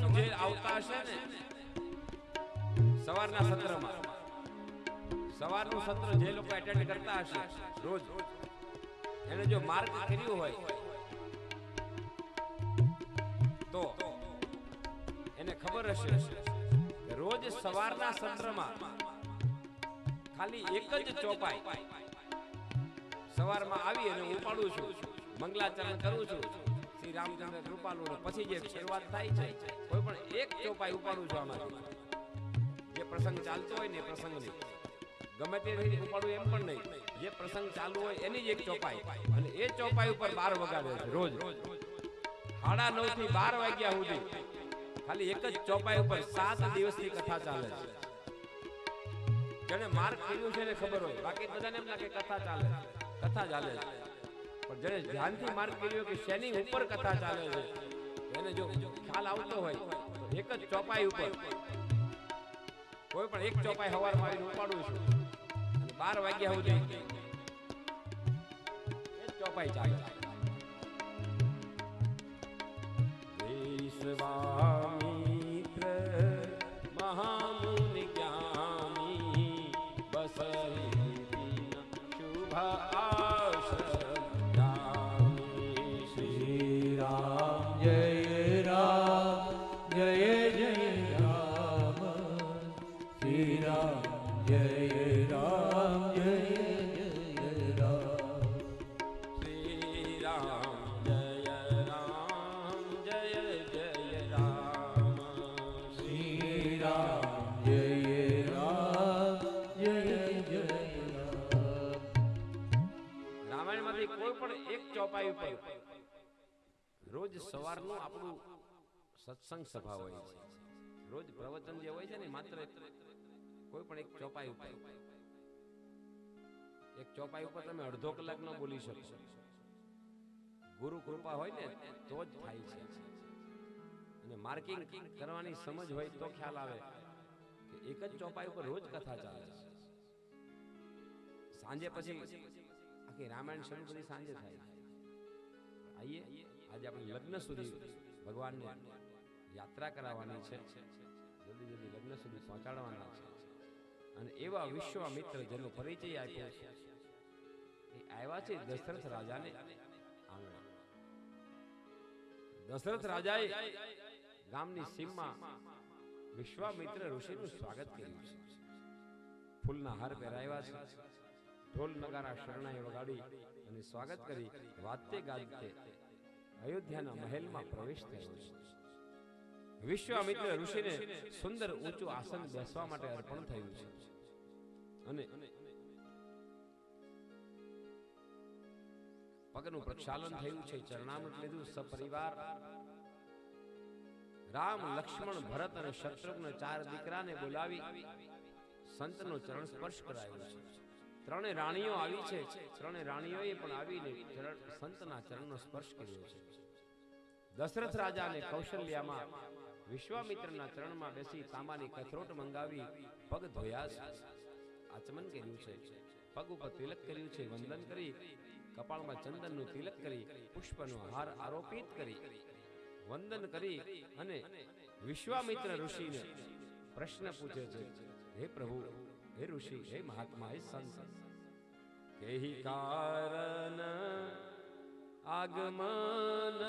સવંગ જે આવતા હશે ને સવારના સત્રમાં, સવારનું સત્ર જે લોકો એટેન્ડ કરતા હશે રોજ, એને જો માર્ક કર્યું હોય તો એને ખબર હશે કે રોજ સવારના સત્રમાં ખાલી એક જ ચોપાઈ સવારમાં આવી અને હું ઉપાડું છું, મંગલાચરણ કરું છું શ્રી રામચંદ્ર કૃપાલુ, પછી જે શરૂઆત થાય છે કોઈ પણ એક ચોપાઈ ઉપાડું છું આમાંથી, જે પ્રસંગ ચાલતો હોય ને પ્રસંગની ગમે તે ઉપાડું એમ પણ નહીં, જે પ્રસંગ ચાલુ હોય એની જ એક ચોપાઈ, અને એ ચોપાઈ ઉપર 12 વગાડે છે રોજ 9:30 થી 12 વાગ્યા સુધી, ખાલી એક જ ચોપાઈ ઉપર 7 દિવસની કથા ચાલે છે. જેને માર્ક કર્યું છે એને ખબર હોય, બાકી બધાને એમ લાગે કથા ચાલે પણ જેને ધ્યાનથી માર્ક કર્યો કે શેની ઉપર કથા ચાલે છે એને જો ખ્યાલ આવતો હોય તો એક જ ચોપાઈ ઉપર કોઈ પણ એક ચોપાઈ સવારમાં આવીને ઉપાડું છું અને 12 વાગ્યા સુધી એક ચોપાઈ ચાલે. વિશ્વામિત્ર મહામુનિ જ્ઞાની બસરી શુભ આશ્રમ શ્રી રામ જય રામ જય જય રામ, શ્રી રામ જય રામ જય જય રામ, શ્રી રામ જય રામ જય જય રામ, શ્રી રામ જય રામ જય જય રામ. રામાયણમાંથી કોઈ પણ એક ચોપાઈ ઉપર રોજ સવારનું આપણું સત્સંગ સભા હોય છે, રોજ પ્રવચન જે હોય છે ને માત્ર કોઈ પણ એક ચોપાઈ ઉપર તમે અડધો કલાક ન બોલી શકશો, ગુરુ કૃપા હોય ને તો જ થાય છે. અને માર્કિંગ કરવાની સમજ હોય તો ખ્યાલ આવે કે એક જ ચોપાઈ ઉપર રોજ કથા ચાલે છે. સાંજે પછી આખી રામાયણ શરૂ બધી સાંજે થાય. આઈએ આજે આપણે લગ્ન સુધી ભગવાનને યાત્રા કરાવવાની છે, જલ્દી જલ્દી લગ્ન સુધી પહોંચાડવાના છે. અને એવા વિશ્વામિત્ર જેનો પરિચય આપ્યો છે એ આવ્યા છે દશરથ રાજાને આંગણે. દશરથ રાજાએ ગામની સીમમાં વિશ્વામિત્ર ઋષિનું સ્વાગત કર્યું છે. ફૂલના હાર પહેરાવ્યા છે, ઢોલ નગારા શરણાઈ વગાડી અને સ્વાગત કરી વાતે ગાજતે અયોધ્યાના મહેલમાં પ્રવેશ થયો છે. વિશ્વામિત્ર ઋષિને સુંદર ઊંચું આસન બેસવા માટે અર્પણ થયું છે અને પગનું પ્રક્ષાલન થયું છે, ચરણામૃત લીધું. સપરિવાર રામ, લક્ષ્મણ, ભરત અને શત્રુઘ્ન 4 દીકરાને બોલાવી સંતનો ચરણ સ્પર્શ કરાયો છે. 3 રાણીઓ આવી છે, 3 રાણીઓએ પણ આવીને સંતના ચરણનો સ્પર્શ કર્યો છે. દશરથ રાજા અને કૌશલ્યામાં વિશ્વામિત્રના ચરણમાં બેસી તાંબાની કથરોટ મંગાવી પગ ધોયા છે, આચમન કર્યું છે, પગ ઉપર તિલક કર્યું છે, વંદન કરી કપાળમાં ચંદનનું તિલક કરી પુષ્પનો હાર આરોપિત કરી વંદન કરી અને વિશ્વામિત્ર ઋષિને પ્રશ્ન પૂછે છે, હે પ્રભુ, હે ઋષિ, હે મહાત્મા, હે સંત, કેહી કારણ આગમન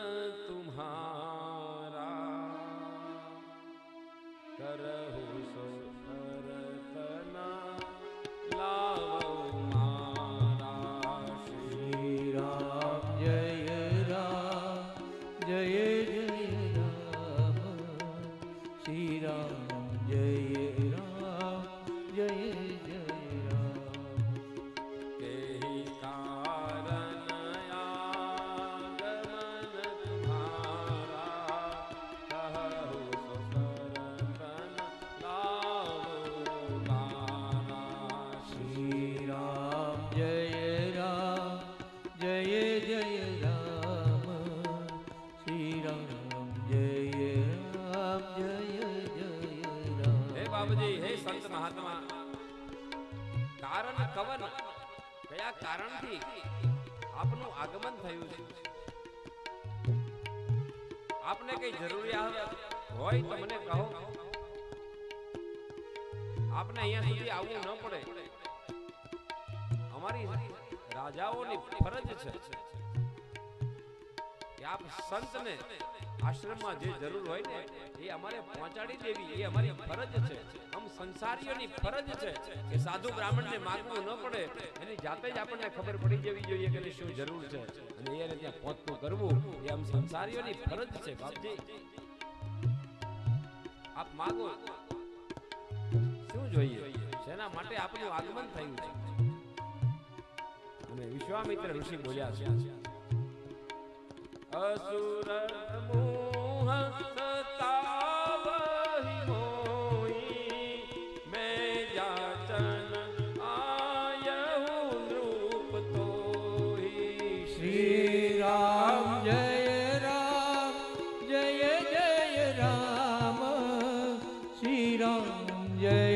તુમ્હારા, કરહુ સો ભરતના લાવો મારા. શ્રી રામ જય રામ જય જય રામ, શ્રી રામ જય રામ જય જય રામ, કેહી કારણ આગમન તુમ્હારા, કહો સો ભરતના લાવો મારા. શ્રી રામ જય રામ જય જય રામ, શ્રી રામ જય રામ જય જય રામ. હે બાબુજી, હે સંત મહાત્મા, કારણ કવન, કયા કારણથી આપનું આગમન થયું છે? આપને કઈ જરૂરિયાત હોય તો મને કહો, આપને અહીંયા સુધી આવવું ન પડે. અમારી રાજાઓની ફરજ છે કે આપ સંતને આશ્રમમાં જે જરૂર હોય ને એ અમારે પહોંચાડી દેવી, એ અમારી ફરજ છે. આમ સંસારીઓની ફરજ છે કે સાધુ બ્રાહ્મણને માગવું ન પડે, એની જાતે જ આપણને ખબર પડી જવી જોઈએ કે એની શું જરૂર છે અને એને ત્યાં પહોંચતું કરવું એ આમ સંસારીઓની ફરજ છે. બાપજી આપ માગો, શું જોઈએ, શેના માટે આપનું આગમન થયું છે? અને વિશ્વામિત્ર ઋષિ બોલ્યા છે, असुर मोह सतावहि होई, मैं जाचन आयहु नृप तोहि. श्री राम जय जय राम, श्री राम जय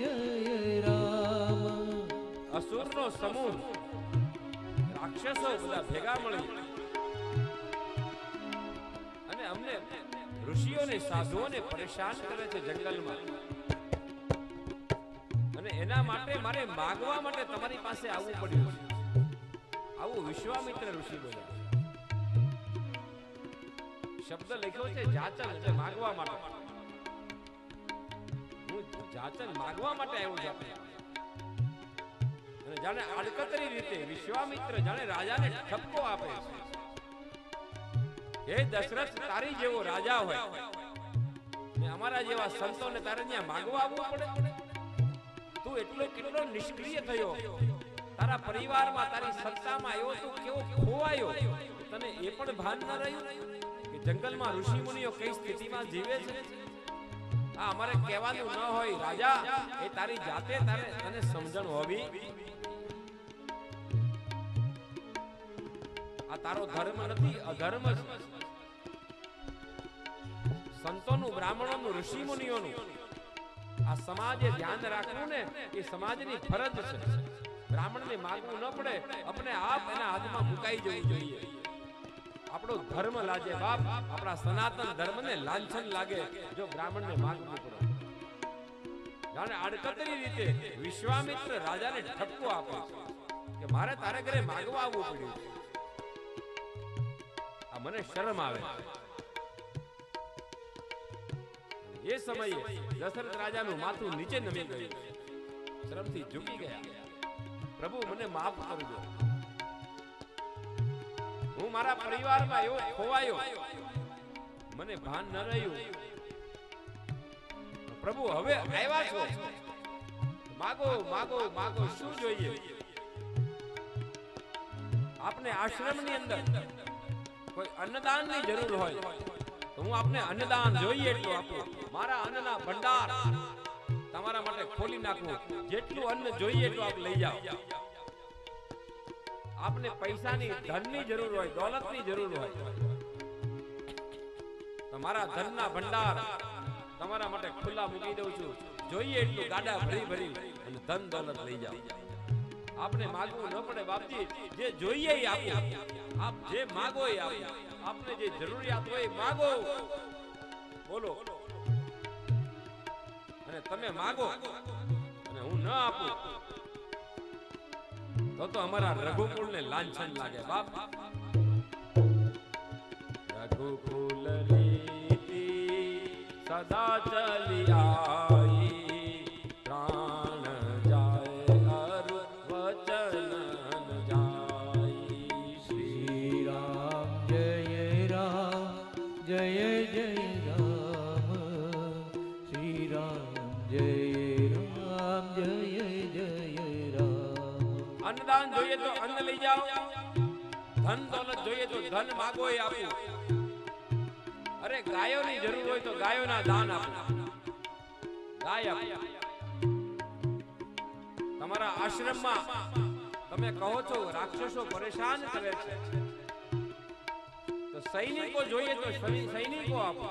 जय राम. असुरનો સમૂહ રાક્ષસો બધા ભેગા મળી અને અમને ઋષિઓને સાધુઓને પરેશાન કરે છે જંગલમાં, અને એના માટે મારે માગવા માટે તમારી પાસે આવવું પડ્યું છે. આવું વિશ્વામિત્ર ઋષિ બોલ્યા. શબ્દ લખ્યો છે જાચન, એટલે માગવા માટે. હું જાચન માગવા માટે આવ્યો છું. અને જાણે આડકતરી રીતે વિશ્વામિત્ર જાણે રાજાને ઠપકો આપે છે, હે દશરથ, તારી જેવો રાજા હોય ને અમારા જેવા સંતોને તારે ત્યાં માગવા આવવું પડે? તું એટલો કેટલો નિષ્ક્રિય થયો, તારા પરિવારમાં તારી સત્તામાં એવો તું કેવો ખોવાયો, તને એ પણ ભાન ન રહ્યું કે જંગલમાં ઋષિ મુનિઓ કઈ સ્થિતિમાં જીવે છે? આ અમારે કહેવાનું ન હોય રાજા, એ તારી જાતે તને સમજણ હોવી. આ તારો ધર્મ નથી, અધર્મ છે. સંતોનું, બ્રાહ્મણોનું, ઋષિ મુનિઓનું આ સમાજે ધ્યાન રાખવું ને એ સમાજની ફરજ છે. બ્રાહ્મણને માગવું ન પડે, આપણે આપ એના હાથમાં મુકાઈ જવું જોઈએ. આપણો ધર્મ લાગે બાપ, આપણા સનાતન ધર્મને લાંછન લાગે જો બ્રાહ્મણને માગવું પડે. જાણે આડકતરી રીતે વિશ્વામિત્ર રાજાને ઠપકો આપે કે મારે તારે ઘરે માગવા આવવું પડ્યું. આ મને શરમ આવે. એ સમયે દશરથ રાજાનું માથું નીચે નમી ગયું, શરમથી ઝૂકી ગયા. પ્રભુ મને માફ કરજો, હું મારા પરિવારમાં એવો ખોવાયો, મને ભાન ન રહ્યું. પ્રભુ હવે આવ્યા છો, માગો માગો માગો, શું જોઈએ? આપને આશ્રમની અંદર કોઈ અન્નદાનની જરૂર હોય તો હું આપને અન્નદાન જોઈએ એટલું આપું. મારા અન્નના ભંડાર તમારા માટે ખોલી નાખું. જેટલું અન્ન જોઈએ એટલું આપ લઈ જાઓ. આપને પૈસાની, ધનની જરૂર હોય, દોલતની જરૂર હોય તો મારા ધનના ભંડાર તમારા માટે ખુલ્લા મૂકી દઉં છું. જોઈએ એટલું ગાડા ભરી ભરી અને ધન દોલત લઈ જાઓ. આપને માગવું ન પડે બાપજી, જે જોઈએ એ આપો. આપ જે માગો એ આપો. આપને જે જરૂરિયાત હોય એ માગો, બોલો. અને તમે માગો અને હું ન આપું તો અમારા રઘુકુળને લાંછન લાગે બાપ. રઘુકુલ રીતિ સદા ચલી આઈ, પ્રાણ જાય અરુ વચન ન જાય. શ્રી રામ જય રામ, જય જય રામ, શ્રી રામ જય રામ, જય જય રામ. અન્નદાન જોઈએ તો અન્ન લઈ જાઓ, ધન દોલત જોઈએ તો ધન માગો એ આપો. અરે ગાયોની જરૂર હોય તો ગાયોના દાન આપો, ગાય આપો. તમારા આશ્રમમાં તમે કહો છો રાક્ષસો પરેશાન કરે છે તો સૈનિકો જોઈએ તો સૈનિકો આપો.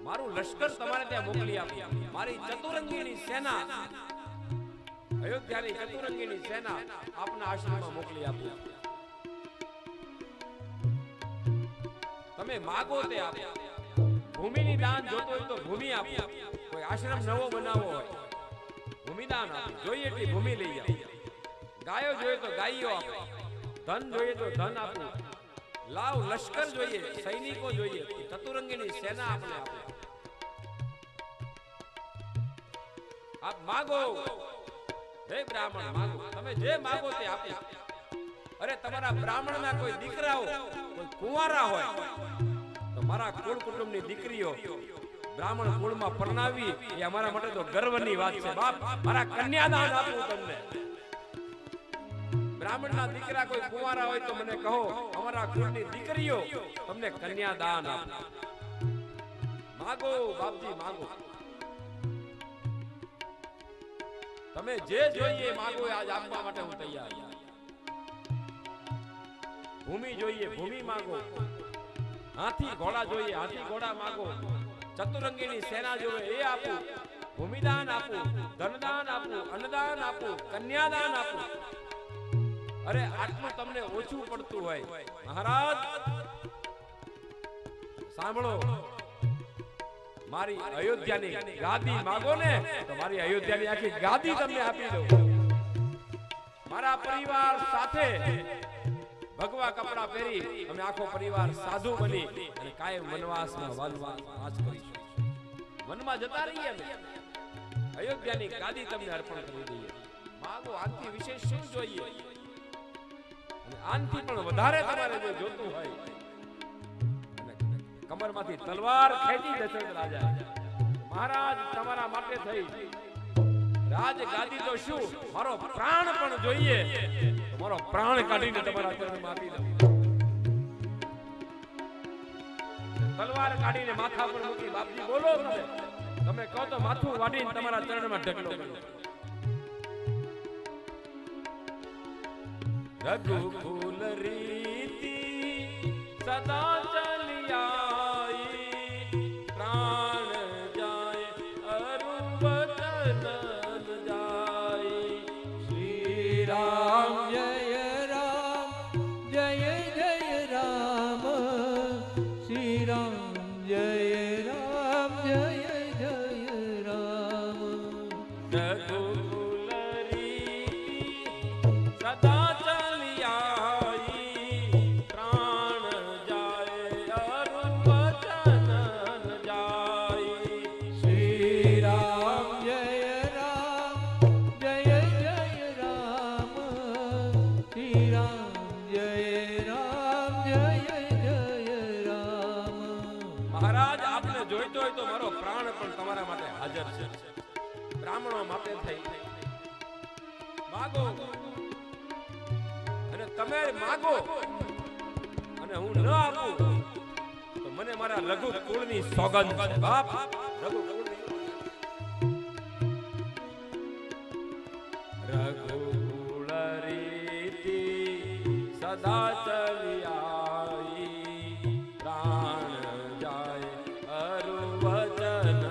મારું લશ્કર તમારે ત્યાં મોકલી આપો. મારી ચતુરંગીની સેના, અયોધ્યાની ચતુરંગીની સેના આપના આશ્રમમાં મોકલી આપો. તમે માગો તે આપો. ભૂમિની દાન જોતો હોય તો ભૂમિ આપો, કોઈ આશ્રમ નવો બનાવવો હોય ભૂમિદાન આપો, જોઈએ એટલી ભૂમિ લઈ જાઓ, ગાયો જોઈએ તો ગાયો આપો, ધન જોઈએ તો ધન આપો, લાવ લશ્કર જોઈએ, સૈનિકો જોઈએ, ચતુરંગીની સેના આપણે આપો. આપ માગો, હે બ્રાહ્મણ માગો, તમે જે માગો તે આપો. અરે તમારા બ્રાહ્મણના કોઈ દીકરાઓ, કોઈ કુંવારા હોય તો મારા કુળ કુટુંબની દીકરીઓ બ્રાહ્મણ કુળમાં પરણાવી એ અમારા માટે તો ગર્વની વાત છે. બાપ, મારા કન્યાદાન આપું તમને. બ્રાહ્મણના દીકરા કોઈ કુંવારા હોય તો મને કહો, અમારા કુળની દીકરીઓ તમને કન્યાદાન આપો. માગો બાપજી માગો, તમે જે જોઈએ માગો આજ આપવા માટે હું તૈયાર. ભૂમિ જોઈએ ભૂમિ માગો, હાથી ઘોડા જોઈએ હાથી ઘોડા માગો, ચતુરંગીની સેના જોઈએ એ આપો, ભૂમિદાન આપો, ધનદાન આપો, અન્નદાન આપો, કન્યાદાન આપો. અરે આટલું તમને ઓછું પડતું હોય મહારાજ સાંભળો, મારી અયોધ્યાની ગાદી માગો ને તો મારી અયોધ્યાની આખી ગાદી તમને આપી દઉં. મારા પરિવાર સાથે ભગવા કપડા પહેરી અમે આખો પરિવાર સાધુ બની અને કાયમ વનવાસમાં વાસ કરીશું. વનમાં જતા રહીએ અમે, અયોધ્યાની ગાદી તમને અર્પણ કરી દઈએ. માગો, આનથી વિશેષ શું જોઈએ? અને આનથી પણ વધારે તમારે જો જોતું હોય, કમરમાંથી તલવાર ખેંચી દશરથ રાજા, મહારાજ તમારા માટે થઈ રાજ ગાદી તો શું, મારો પ્રાણ પણ જોઈએ, મારો પ્રાણ કાઢીને તમારા ચરણમાં આપી દઉં. તલવાર કાઢીને માથા પર મૂકી બાપજી બોલો, તમે કહો તો માથું વાડીને તમારા ચરણમાં ઢગલો કરો. રઘુકુલ રીતિ સદા ચલિયાઈ, પ્રાણ જાય અરુ વચન જાય. શ્રી રામ જય રામ જય જય રામ, શ્રી રામ જય રામ જય જય રામ. રઘુકુલ રીતિ સદા બ્રાહ્મણો માટે થઈ માગો, અને તમે માગો અને હું ન આપું તો મને મારા લઘુ કુળની સોગંદ છે. બાપ, લઘુ કુળની રઘુકુળ રીતિ સદા ચલી આવી, પ્રાણ જાય અરુ વચન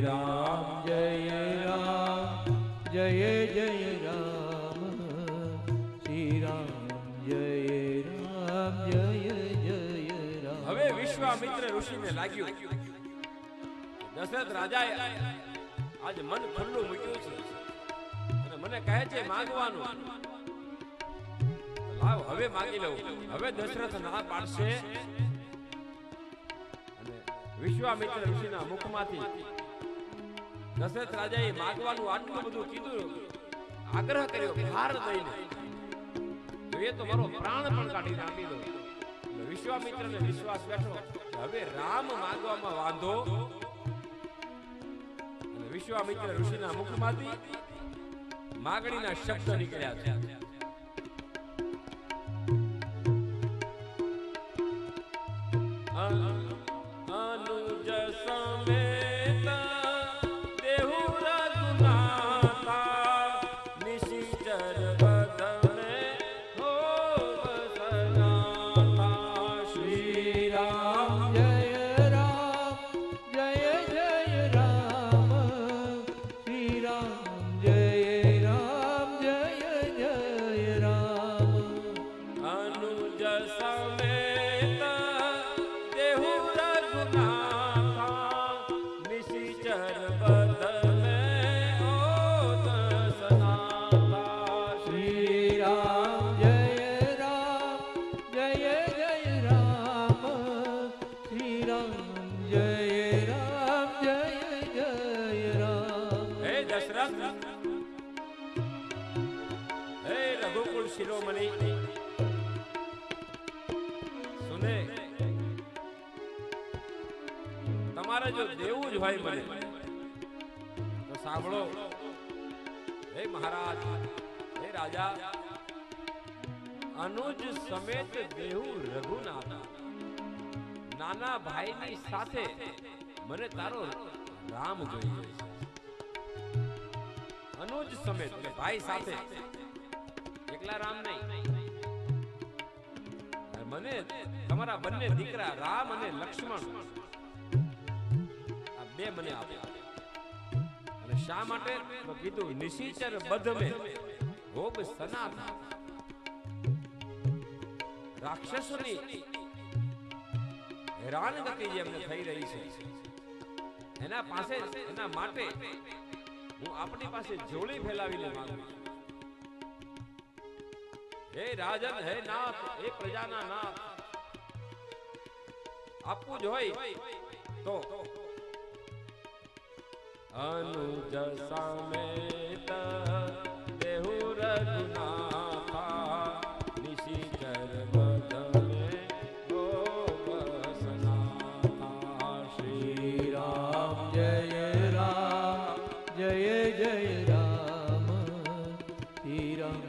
રામ જય જય રામ, શ્રી રામ જય રામ જય જય રામ. હવે વિશ્વામિત્ર ઋષિને લાગ્યું દશરથ રાજાએ આજ મન ખુલ્લું મૂક્યું છે અને મને કહે છે માંગવાનું, લાવ હવે માંગી લઉં. હવે દશરથ ના પાડશે અને વિશ્વામિત્ર ઋષિના મુખમાંથી દશરથ રાજાએ માંગવાનું આટલું બધું કીધું, આગ્રહ કર્યો ભાર દઈને, જોઈએ તો મારો પ્રાણ પણ કાઢીને આપી દો. વિશ્વામિત્રને વિશ્વાસ બેઠો હવે રામ માંગવામાં વાંધો. અને વિશ્વામિત્ર ઋષિના મુખમાંથી માગણીના શબ્દ નીકળ્યા છે. અનુજ સમેત દેહુ રઘુનાથા, નિશિચર બદને હો વસનાથા. શ્રી રામ જય રામ જય જય રામ, શ્રી રામ જય રામ જય જય રામ. અનુજ સમેત તમારે જો દેવું જ હોય મને તો સાંભળો, હે મહારાજ, હે રાજા, અનુજ સમેત દેવું રઘુનાથ, નાના ભાઈની સાથે મને તારો રામ જોઈએ છે. અનુજ સમેત એટલે ભાઈ સાથે, એકલા રામ નહીં, મને તમારા બંને દીકરા રામ અને લક્ષ્મણ આ બે મને આપ્યા. અને શા માટે તો કીધું નિશિચર બધ મે ભોગ સનાથ, રાક્ષસોની હેરાનગતિ જે અમને થઈ રહી છે એના પાસે, એના માટે હું આપણી પાસે જોડી ફેલાવીને માંગુ છું. હે રાજન, હે નાથ, હે પ્રજાના નાથ, આપવું જ હોય તો અનુજ સમેત દેહુ રઘુનાથા, નિશિચર બદમે ભોગ સનાથા. શ્રી રામ જય રામ, જય જય રામ, શ્રી રામ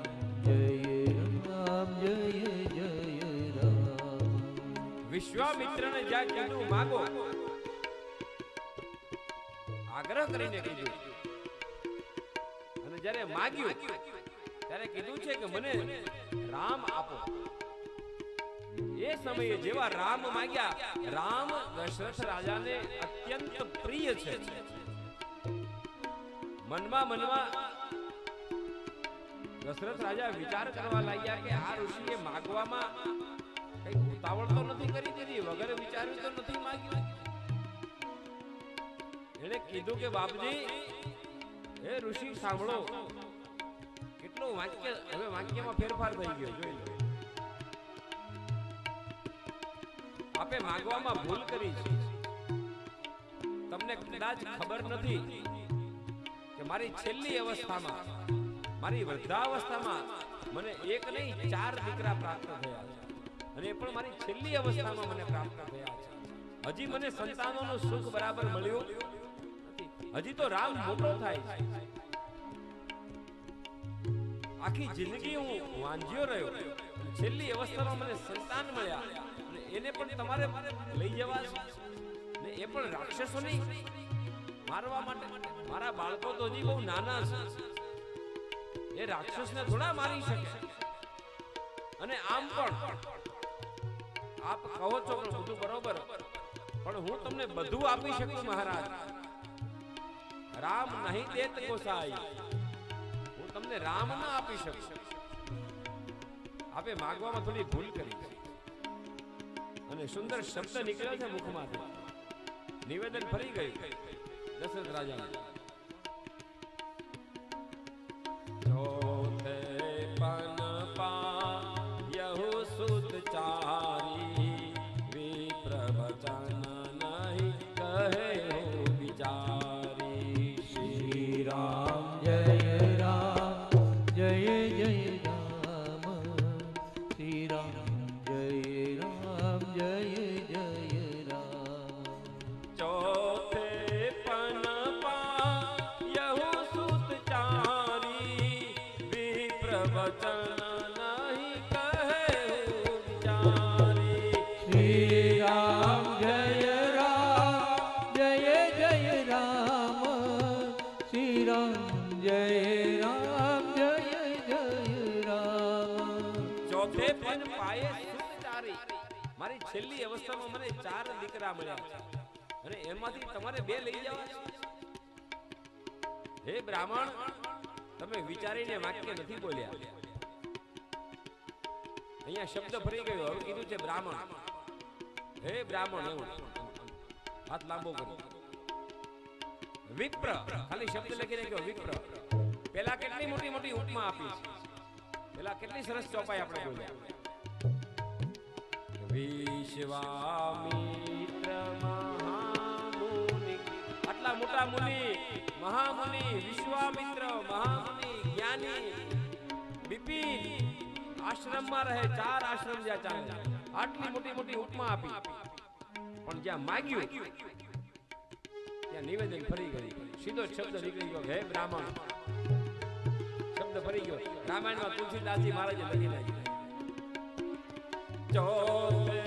જય રામ, જય જય રામ. વિશ્વામિત્રને જ્યાં કીધું માગો, આગ્રહ કરીને કીધું, અને જ્યારે માગ્યું ત્યારે કીધું છે કે મને રામ આપો. એ સમયે જેવા રામ માંગ્યા, રામ દશરથ રાજાને અત્યંત પ્રિય છે. મનમાં દશરથ રાજા વિચાર કરવા લાગ્યા કે આ ઋષિએ માગવામાં કઈ ઉતાવળ તો નથી કરી દીધી, વગર વિચાર્યું તો નથી માગ્યું. એને કીધું કે બાપજી, હે ઋષિ સાંભળો, કેટલો વાક્ય, હવે વાક્યમાં ફેરફાર થઈ ગયો, જોઈ લો. આપે માંગવામાં ભૂલ કરી છે. તમને કદાચ ખબર નથી કે મારી છેલ્લી અવસ્થામાં, મારી વૃદ્ધાવસ્થામાં મને એક નહીં 4 દીકરા પ્રાપ્ત થયા છે. અને એ પણ મારી છેલ્લી અવસ્થામાં મને પ્રાપ્ત થયા છે. હજી મને સંતાનોનું સુખ બરાબર મળ્યું નથી. હજી તો રામ મોટો થાય છે. આખી જિંદગી હું વાંઝ્યો રહ્યો, છેલ્લી અવસ્થામાં મને સંતાન મળ્યા, અને એને પણ તમારે લઈ જવા છે, ને એ પણ રાક્ષસોની મારવા માટે. મારા બાળકો તો હજી બહુ નાના છે, એ રાક્ષસને થોડા મારી શકે. અને આમ પણ આપ કહો છો કે બધું બરોબર, પણ હું તમને બધું આપી શકું મહારાજ. રામ નહીં દેત ગોસાઈ, હું તમને રામ ના આપી શકું. આપે માગવામાં થોડી ભૂલ કરી છે, અને સુંદર શબ્દ નીકળ્યો છે મુખમાંથી. નિવેદન ફરી ગયું દશરથ રાજાને. ચોથે પન પાયહુ સુત ચારી, વિપ્ર વચન નહીં કહે હો વિચારી. શ્રી રામ જય રામ, જય જય રામ, શ્રી રામ જય રામ, જય જય રામ. ચોથે પન પાયહુ સુત ચારી, વિપ્ર વચન નહીં કહે હો વિચારી. શ્રી રામ જય રામ, જય જય રામ, શ્રી રામ જય રામ, જય જય રામ. ચોથે પન પાયે સુત ચારી, મારી છેલ્લી અવસ્થામાં મને 4 દીકરા મળ્યા છે, અને એમાંથી તમારે 2 લઈ જવા છે. હે બ્રાહ્મણ, તમે વિચારીને વાક્ય નથી બોલ્યા. અહીંયા શબ્દ ફરી ગયો. હવે કીધું છે બ્રાહ્મણ. હે બ્રાહ્મણ, એવું હાથ લાંબો કરો. વિપ્ર, ખાલી શબ્દ લખી નાખ્યો વિપ્ર. પેલા કેટલી મોટી મોટી ઉપમા આપી છે, પેલા કેટલી સરસ ચોપાઈ આપણે બોલ્યા. વિશ્વામિત્ર મહામુનિ, આટલા મોટા મુનિ, મહામુનિ વિશ્વામિત્ર, મહામુનિ જ્ઞાની, બિપિન આશ્રમમાં રહે, 4 આશ્રમ જ્યાં ચાલે, આટલી મોટી મોટી ઉપમા આપી. પણ જ્યાં માગ્યું ત્યાં નિવેદન ફરી ગયું, સીધો શબ્દ નીકળી ગયો, હે બ્રાહ્મણ. શબ્દ ફરી ગયો. રામાયણમાં તુલસીદાસજી મહારાજે લખી નાખ્યું, ચોથે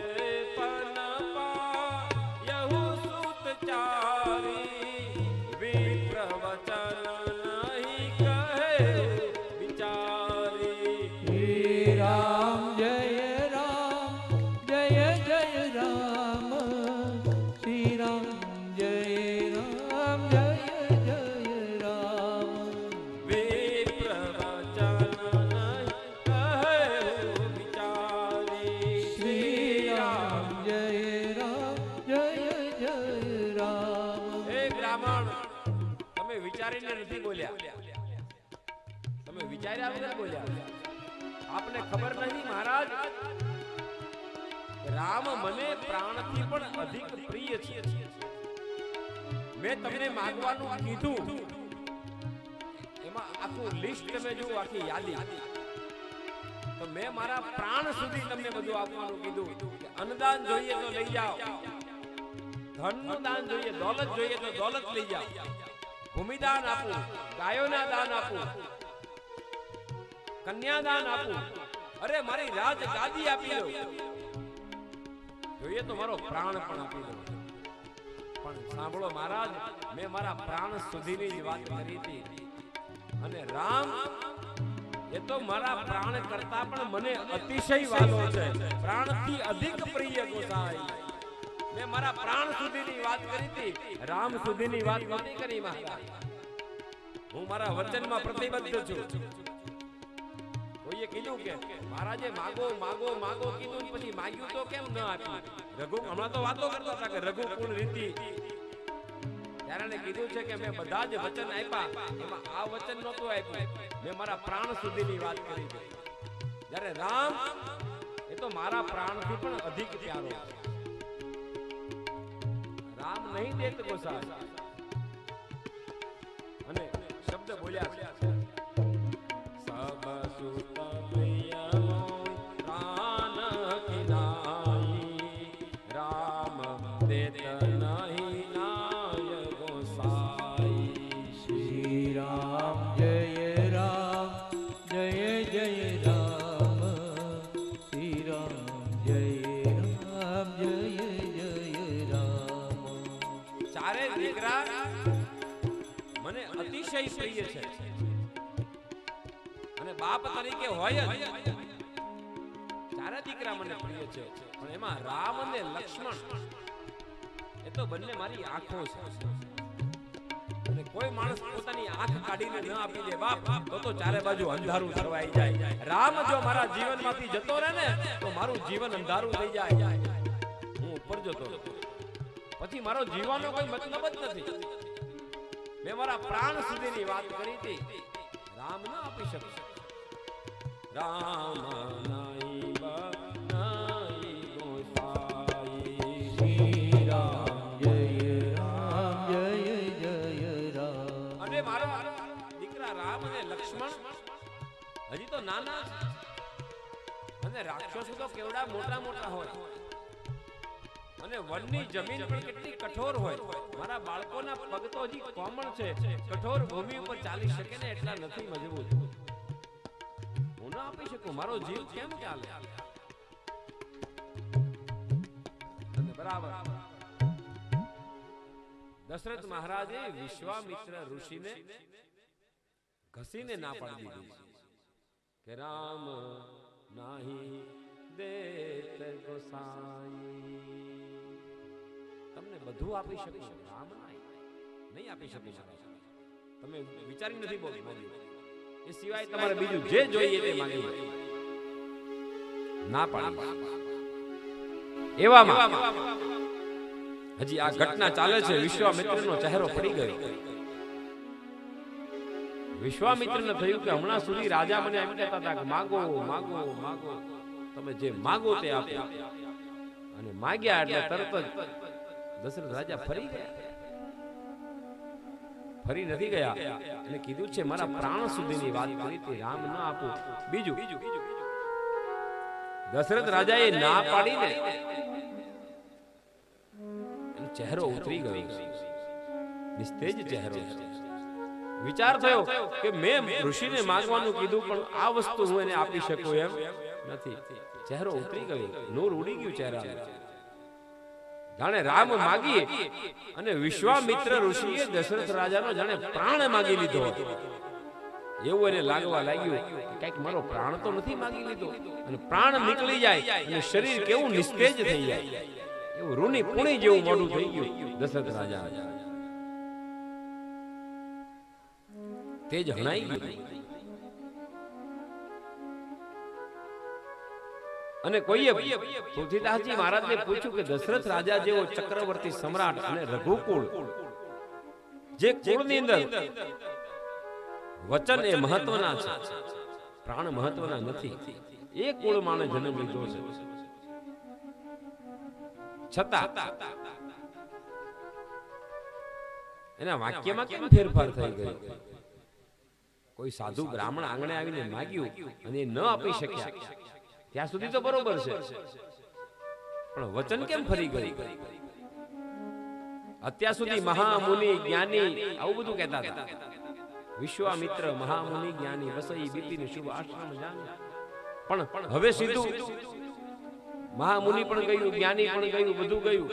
પનપા યહુ સુત ચારી, વિપ્રવચન નહીં કહે વિચારી. શ્રી રામ જય રામ જય જય રામ, શ્રી રામ જય રામ જય જય રામ. વિપ્રવચન નહીં કહે વિચારી. શ્રી રામ જય રામ જય જય રામ. હે બ્રાહ્મણ, તમે વિચારીને નથી બોલ્યા, તમે વિચાર્યા વગર બોલ્યા. આપને ખબર નથી મહારાજ, રામ મને પ્રાણથી પણ અધિક પ્રિય છે. મેં તમને માંગવાનું કીધું, એમાં આખું લિસ્ટ તમે જુઓ, આખી યાદી, તો મેં મારા પ્રાણ સુધી તમને બધું આપવાનું કીધું. અન્નદાન જોઈએ તો લઈ જાઓ, ધનનું દાન જોઈએ, દોલત જોઈએ તો દોલત લઈ જાઓ, ભૂમિદાન આપું, ગાયોના દાન આપું, કન્યાદાન આપું, અરે મારી રાજ ગાદી આપી દો, જોઈએ તો મારો પ્રાણ પણ આપી દો. પણ સાંભળો મહારાજ, મેં મારા પ્રાણ સુધીની જ વાત કરી હતી, અને રામ એ તો મારા પ્રાણ કરતા પણ મને અતિશય વાલો છે, પ્રાણથી અધિક પ્રિય ગોસાઈ. મેં મારા પ્રાણ સુધીની વાત કરી હતી, રામ સુધીની વાત નથી કરી મહારાજ. હું મારા વચનમાં પ્રતિબદ્ધ છું. કોઈએ કીધું કે મહારાજે માગો માગો માગો કીધું, પછી માગ્યું તો કેમ ન આપ્યું? રઘુ હમણાં તો વાતો કરતા હતા કે રઘુકુળ રીતિ, ત્યારે એને કીધું છે કે મેં બધા જ વચન આપ્યા, એમાં આ વચન નહોતું આપ્યું, મેં મારા પ્રાણ સુધીની વાત કરી છે. જ્યારે રામ એ તો મારા પ્રાણથી પણ અધિક પ્યારો, રામ નહીં દેત ગોસાઈ. અને શબ્દ બોલ્યા છે, સબ સુત પ્રિય પ્રાણ કિનાઈ, રામ દેત નહીં નાય ગોસાઈ. શ્રી રામ જય રામ જય જય રામ, શ્રી રામ જય રામ જય જય રામ. ચારે દીકરા મને અતિશય પ્રિય છે, અને બાપ તરીકે હોય જ. ચારે દીકરા મને પ્રિય છે, પણ એમાં રામ અને લક્ષ્મણ એ તો બંને મારી આંખો છે. અને કોઈ માણસ પોતાની આંખ કાઢીને ન આપી દે બાપ, તો ચારે બાજુ અંધારું છવાઈ જાય. રામ જો મારા જીવનમાંથી જતો રહે ને, તો મારું જીવન અંધારું થઈ જાય. હું ઉપર જતો પછી મારો જીવવાનો કોઈ મતલબ જ નથી. મેં મારા પ્રાણ સુધીની વાત કરી હતી, રામ ન આપી શકશે. રામ નાઈ બનાઈ ગોસાઈ. શ્રી રામ જય રામ જય જય રામ. અને મારા દીકરા રામ અને લક્ષ્મણ હજી તો નાના, અને રાક્ષસો તો કેવડા મોટા મોટા હોય, અને વનની જમીન પણ કેટલી કઠોર હોય. મારા બાળકોના પગ તો હજી કોમળ છે, કઠોર ભૂમિ ઉપર ચાલી શકે ને એટલા નથી મજબૂત. હું ના આપી શકું, મારો જીવ કેમ ચાલે? અને બરાબર દશરથ મહારાજે વિશ્વામિત્ર ઋષિને ઘસીને ના પાડી દીધી કે રામ નાહી દેત ગોસાઈ. તમને બધું આપી શકું, રામ નહીં આપી શકું. તમે વિચારી નથી બોલ્યું, એ સિવાય તમારે બીજું જે જોઈએ તે માંગી ના પાડી. એવામાં હજી આ ઘટના ચાલે છે, વિશ્વામિત્રનો ચહેરો પડી ગયો. વિશ્વામિત્રને થયું કે હમણાં સુધી રાજા મને એમ કહેતા હતા કે માગો માગો માગો, તમે જે માગો તે આપો. અને માગ્યા એટલે તરત જ દશરથ રાજા ફરી ગયા. ફરી નથી ગયા, એને કીધું છે મારા પ્રાણ સુધીની વાત કરી હતી, રામ ના આપું. બીજું દશરથ રાજાએ ના પાડીને ચહેરો ઉતરી ગયો. નિસ્તેજ ચહેરો છે. વિચાર થયો કે મેં ઋષિને માંગવાનું કીધું પણ આ વસ્તુ હું એને આપી શકું એમ નથી. ચહેરો ઉતરી ગયો, નૂર ઉડી ગયું ચહેરામાં. જાણે રામ માગીએ અને વિશ્વામિત્ર ઋષિએ દશરથ રાજાનો જાણે પ્રાણ માગી લીધો હતો એવું એને લાગવા લાગ્યું. કઈક મારો પ્રાણ તો નથી માગી લીધો, અને પ્રાણ નીકળી જાય અને શરીર કેવું નિસ્તેજ થઈ જાય, એવું રૂની પુણી જેવું મોઢું થઈ ગયું દશરથ રાજા. તેજ હણાઈ ગયું. અને કોઈએ તુલસીદાસજી મહારાજને પૂછ્યું કે દશરથ રાજા જેવો ચક્રવર્તી સમ્રાટ અને રઘુકુળ, જે કુળની અંદર વચન એ મહત્વના છે, પ્રાણ મહત્વના નથી, એ કુળ માણે જન્મ લીધો છે, છતાં એના વાક્યમાં કેમ ફેરફાર થઈ ગયો? કોઈ સાધુ બ્રાહ્મણ આંગણે આવીને માગ્યું અને એ ન આપી શક્યા ત્યાં સુધી તો બરોબર છે, પણ વચન કેમ ફરી ગયું? અત્યાર સુધી મહામુનિ જ્ઞાની આવું બધું કહેતા હતા. વિશ્વામિત્ર મહામુનિ જ્ઞાની વસઈ બિપિન શુભ આશ્રમ જાની, પણ હવે સીધું મહામુનિ પણ ગયું, જ્ઞાની પણ ગયું, બધું ગયું.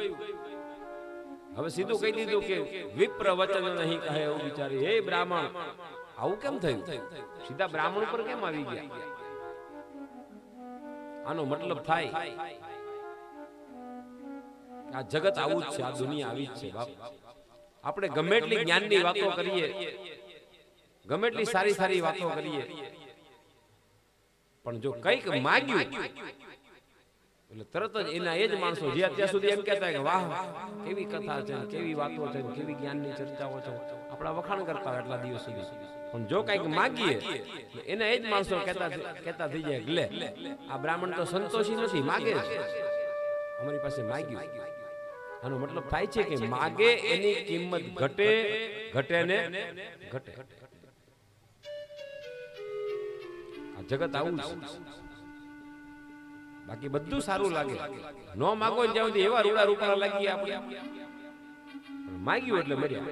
હવે સીધું કહી દીધું કે વિપ્ર વચન નહીં કહે એવું વિચારી. હે બ્રાહ્મણ, આવું કેમ થયું? સીધા બ્રાહ્મણ પર કેમ આવી ગયા? આનો મતલબ થાય આ જગત આવું જ છે, આ દુનિયા આવી જ છે બાપ. આપણે ગમે એટલી જ્ઞાનની વાતો કરીએ, ગમે એટલી સારી સારી વાતો કરીએ, પણ જો કંઈક માગ્યું એટલે તરત જ એના એ જ માણસો જે અત્યાર સુધી એમ કહેતા કે વાહ કેવી કથા છે, કેવી વાતો છે, કેવી જ્ઞાનની ચર્ચાઓ છે, આપણા વખાણ કરતા હોય એટલા દિવસ સુધી, પણ જો કંઈક માગીએ એના એ જ માણસો કહેતા થઈ જાય લે આ બ્રાહ્મણ તો સંતોષી નથી, માગે છે, અમારી પાસે માગ્યું. આનો મતલબ થાય છે કે માગે એની કિંમત ઘટે, ઘટે ને ઘટે. આ જગત આવું છે. બાકી બધું સારું લાગે, ન માગો જ્યાં સુધી એવા રૂડા રૂપાળા લાગીએ આપણે, માગ્યું એટલે મર્યા.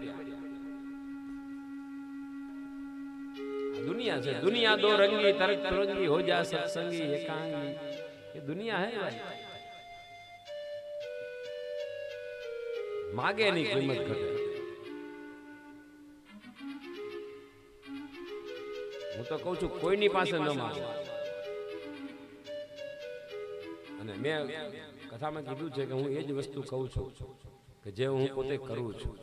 दुनिया से दुनिया दो रंगी तरक तरंगी हो जा सत्संगी एकांगी, ये दुनिया है भाई. मागे नहीं कीमत घटे. હું તો કહું છું કોઈની પાસે ન માગો. અને મેં કથામાં કીધું છે કે હું એ જ વસ્તુ કહું છું કે જે હું પોતે કરું છું.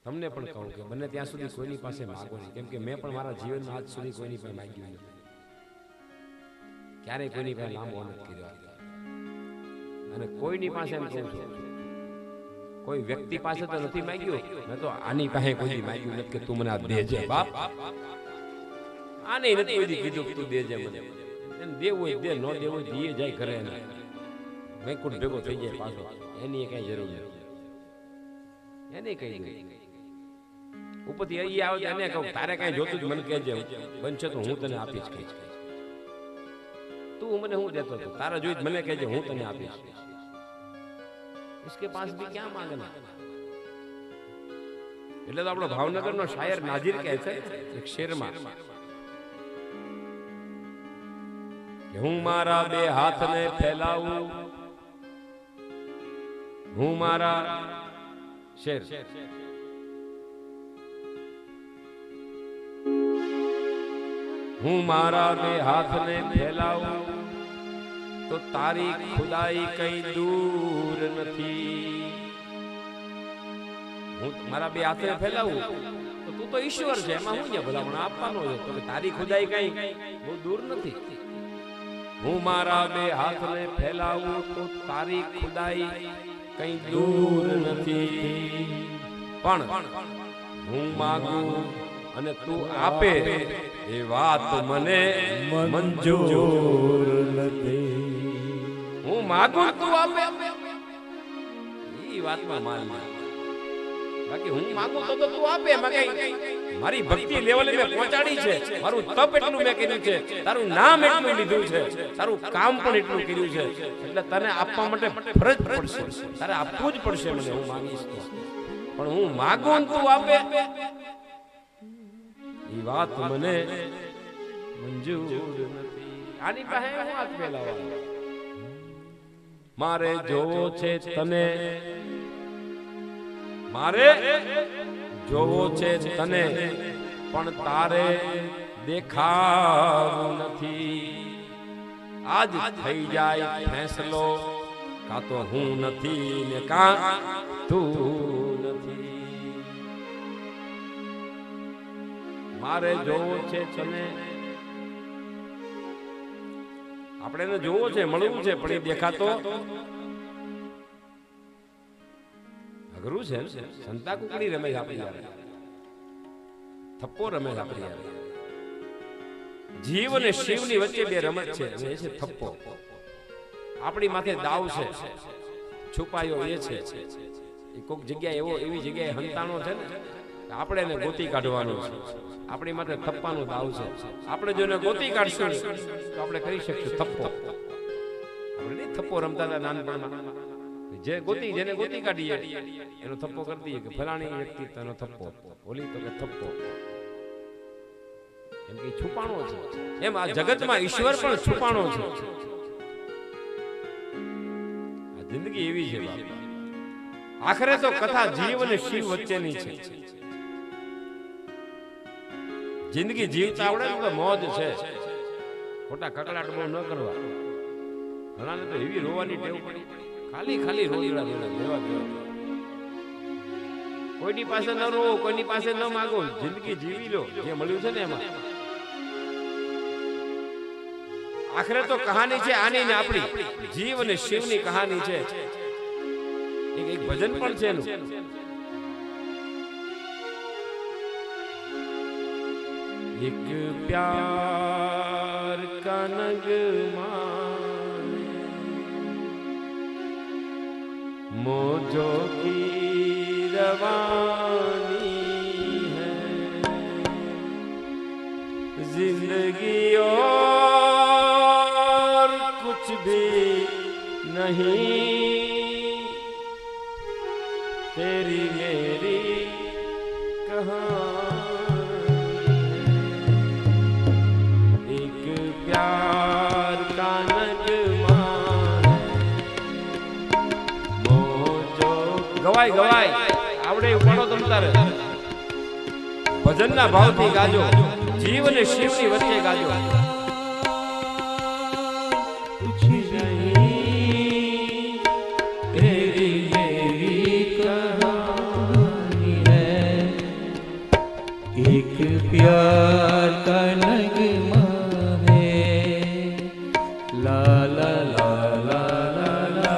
તમને પણ કહું કે બને ત્યાં સુધી કોઈની પાસે માગો નહીં, કેમ કે મેં પણ મારા જીવનમાં આજ સુધી કોઈની પાસે માગ્યું નથી, ક્યારેય કોઈની પાસે લાંબો નથી કર્યો. અને કોઈની પાસે એમ કહું છું, કોઈ વ્યક્તિ પાસે તો નથી માગ્યું, મેં તો આની પાસે કોઈ માગ્યું નથી કે તું મને આ દેજે બાપ, આને નથી કોઈ કીધું કે તું દેજે મને. એને દેવું હોય દે, ન દેવું હોય દીએ જાય ઘરે, વૈકુંઠ ભેગો થઈ જાય પાછો, એની કઈ જરૂર નથી. એને કહી દઉં ઉપરથી અહીં આવે એને કહું તારે કઈ જોતું જ મને કહેજે, બનશે તો હું તને આપીશ. કહીશ તું મને હું દેતો હતો, તારા જોઈ મને કહેજે હું તને આપીશ. इसके पास भी क्या मांगना. એટલે તો આપણો ભાવનગરનો શાયર નાજીર કહે છે એક શેરમાં કે હું મારા બે હાથને ફેલાવું, હું મારા શેર હું મારા બે હાથને ફેલાવું તો તારી ખુદાઈ કઈ દૂર નથી. હું મારા બે હાથે ફેલાવું તો તું તો ઈશ્વર છે, એમાં હું ત્યાં ભલામણ આપવાનો છે, તો તારી ખુદાઈ કઈ બહુ દૂર નથી. હું મારા બે હાથને ફેલાવું તો તારી ખુદાઈ કઈ દૂર નથી. પણ હું માંગુ અને તું આપે એ વાત મને મંજૂર નથી. હું માગું તું આપે એ વાતમાં માન, બાકી હું માગું તો તું આપે, એમાં કઈ મારી ભક્તિ લેવલે મેં પહોંચાડી છે, મારું તપ એટલું મેં કર્યું છે, તારું નામ એટલું લીધું છે, તારું કામ પણ એટલું કર્યું છે, એટલે તને આપવા માટે ફરજ પડશે, તારે આપવું જ પડશે મને, હું માંગીશ તો. પણ હું માગું ને તું આપે એ વાત મને મંજૂર નથી. આની પાસે હું હાથ ફેલાવા? મારે જોવો છે તને, મારે જોવો છે તને, પણ તારે દેખાવું નથી. આજ થઈ જાય ફેસલો, કા તો હું નથી ને કા તું નથી. મારે જોવો છે તને, આપણે એને જોવો છે, મળવું છે, પણ એ દેખાતો અઘરું છે. સંતા કુકડી રમે આપણી યારે, થપ્પો રમે આપણી યારે. જીવ અને શિવની વચ્ચે બે રમત છે, અને એ છે થપ્પો. આપણી માથે દાવ છે, છુપાયો એ છે. એ કોઈક જગ્યાએ એવી જગ્યાએ હંતાણો છે ને, આપણે એને ગોતી કાઢવાનું છે. આપણી માથે થપ્પાનો દાવ છે. આપણે જો એને ગોતી કાઢશું તો આપણે કરી શકશું થપ્પો. આપણે નહીં થપ્પો રમતા હતા નાનપણમાં, જેને ગોતી કાઢીએ એનો થપ્પો કરી દઈએ કે ફલાણી વ્યક્તિ તેનો થપ્પો, ઓલી તો કે થપ્પો. એમ કે છુપાણો છે. એમ આ જગતમાં ઈશ્વર પણ છુપાણો છે. આ જિંદગી એવી છે બાપા. આખરે તો કથા જીવ અને શિવ વચ્ચેની છે. જિંદગી જીવતા આવડે તો મોજ છે, ખોટા કકડાટ બહુ ન કરવા. ઘણાને તો એવી રોવાની ટેવ પડી, ખાલી રોજડા લેવા. કોઈની પાસે ન રો, કોઈની પાસે ન માગો, જિંદગી જીવી લો જે મળ્યું છે ને એમાં. આખરે તો કહાની છે આની ને આપણી, જીવ અને શિવની કહાની છે. એક ભજન પણ છે એનું. એક પ્યાર કા નગમાં મોજો की रवानी है, जिंदगी और कुछ भी नहीं, तेरी मेरी कहानी है, एक प्यार का ગવાય ગવાય આવડે ઉપાડો તમ તારે. ભજનના ભાવથી ગાજો, જીવ અને શિવની વચ્ચે ગાજો. कुछ नहीं तेरी मेरी कहानी है, एक प्यार का नगमा है, ला ला ला ला ला ला.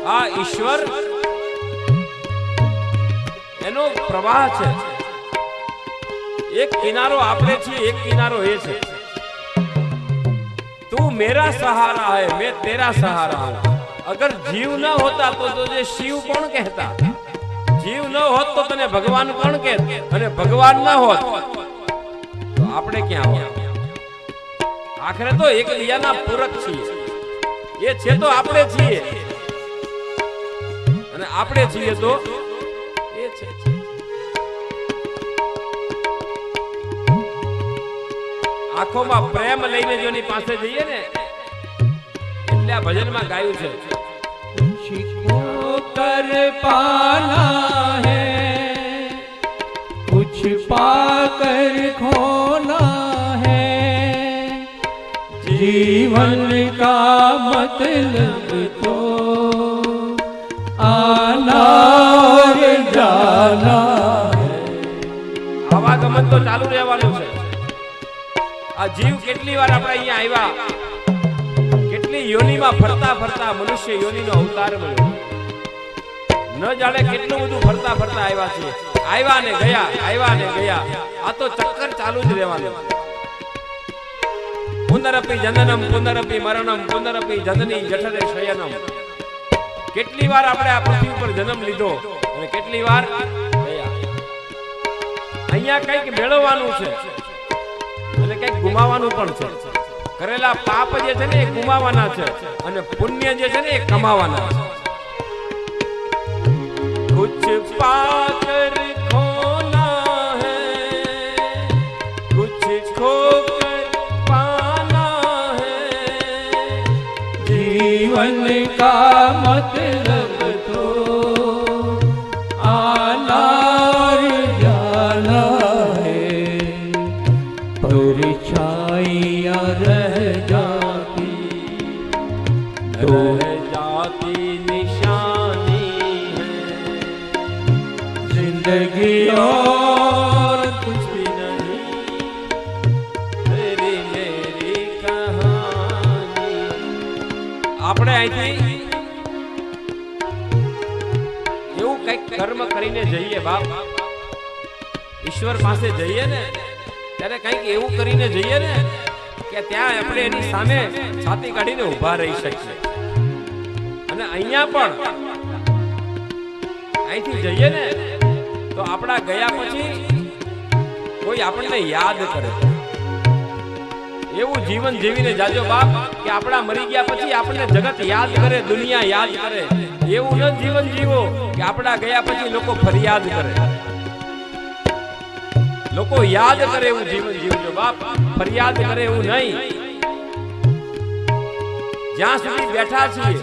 આ ઈશ્વર એનો પ્રવાહ છે. એક કિનારો આપણે છીએ, એક કિનારો એ છે. तू मेरा सहारा है, मैं तेरा सहारा हूं। अगर जीव न होता तो तुझे शिव कौन कहता? जीव न होत तो तने भगवान कौन कहत? અને ભગવાન ન હોત તો આપણે ક્યાં હોત? આખરે તો એકબીજાના પૂરક છીએ। એ છે તો આપણે છીએ અને આપણે છીએ તો એ છે। આંખોમાં પ્રેમ લઈને જોની પાસે જઈએ ને એટલે આ ભજનમાં ગાયું છે, को कर पाना है, कुछ पाकर खोना है, जीवन का मतलब तो आना और जाना है। આવાગમન તો ચાલુ રહેવાનું છે। આ જીવ કેટલી વાર આપણે અહીંયા આવ્યા, કેટલી યોનિમાં ફરતા ફરતા મનુષ્ય યોનિનો અવતાર મળ્યો। ન જાણે કેટલું બધું ફરતા ફરતા આવ્યા છે, આવ્યા ને ગયા, આવ્યા ને ગયા। આ તો ચક્કર ચાલુ જ રહેવાનું। પુનરપી જનનમ પુનરપી મરણમ પુનરપી જનની જઠરે શયનમ। કેટલી વાર આપણે આ પૃથ્વી પર જન્મ લીધો અને કેટલી વાર ગયા। અહીંયા કંઈક મેળવવાનું છે અને કંઈક ગુમાવવાનું પણ છે। કરેલા પાપ જે છે ને એ ગુમાવવાના છે અને પુણ્ય જે છે ને એ કમાવાના છે। कुछ पाकर खोना है, कुछ खोकर पाना है, जीवन का मतलब तो आना और जाना है, परछाइयाँ रह जाती तो जाती निशानी जिंदगी और कुछ भी नहीं, तेरी मेरी कहानी। આપણે અહીંથી એવું કંઈક કર્મ કરીને જઈએ બાપ, ઈશ્વર પાસે જઈએ ને ત્યારે કંઈક એવું કરીને જઈએ ને કે ત્યાં આપણે એની સામે છાતી કાઢીને ઊભા રહી શકીએ। અને અહીંયા પણ અહીંથી જઈએ ને તો આપણા ગયા પછી કોઈ આપણને યાદ કરે। એવું જીવન જીવીને જાજો બાપ કે આપણા મરી ગયા પછી આપણને જગત યાદ કરે, દુનિયા યાદ કરે। એવું ન જીવન જીવો કે આપણા ગયા પછી લોકો ફરિયાદ કરે, લોકો યાદ કરે એવું જીવન જીવજો બાપ, ફરિયાદ કરે એવું નહીં। જ્યાં સુધી બેઠા છીએ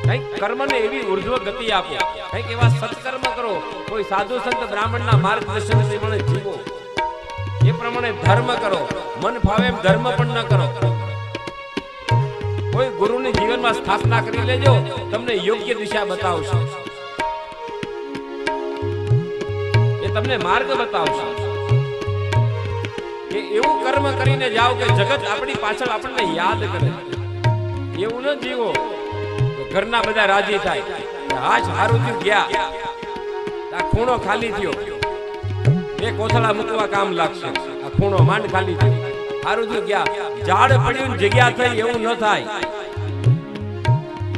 કંઈક કર્મને એવી ઉર્ધ્વ ગતિ આપો, કંઈક એવા સત્કર્મ કરો, કોઈ સાધુ સંત બ્રાહ્મણના માર્ગદર્શન પ્રમાણે જીવો, એ પ્રમાણે ધર્મ કરો। મન ફાવે એમ ધર્મ પણ ન કરો, કોઈ ગુરુની જીવનમાં સ્થાપના કરી લેજો, તમને યોગ્ય દિશા બતાવશે, એ તમને માર્ગ બતાવશે। કે એવું કર્મ કરીને જાઓ કે જગત આપણી પાછળ આપણને યાદ કરે। એવું ન જીવો ઘરના બધા રાજી થાય, આજ સારું થયું ગયા, આ ખૂણો ખાલી થયો, બે કોથળા મૂકવા કામ લાગશે, આ ખૂણો માંડ ખાલી થયો, સારું થયું ગયા, ઝાડ પડ્યું જગ્યા થઈ એવું ન થાય।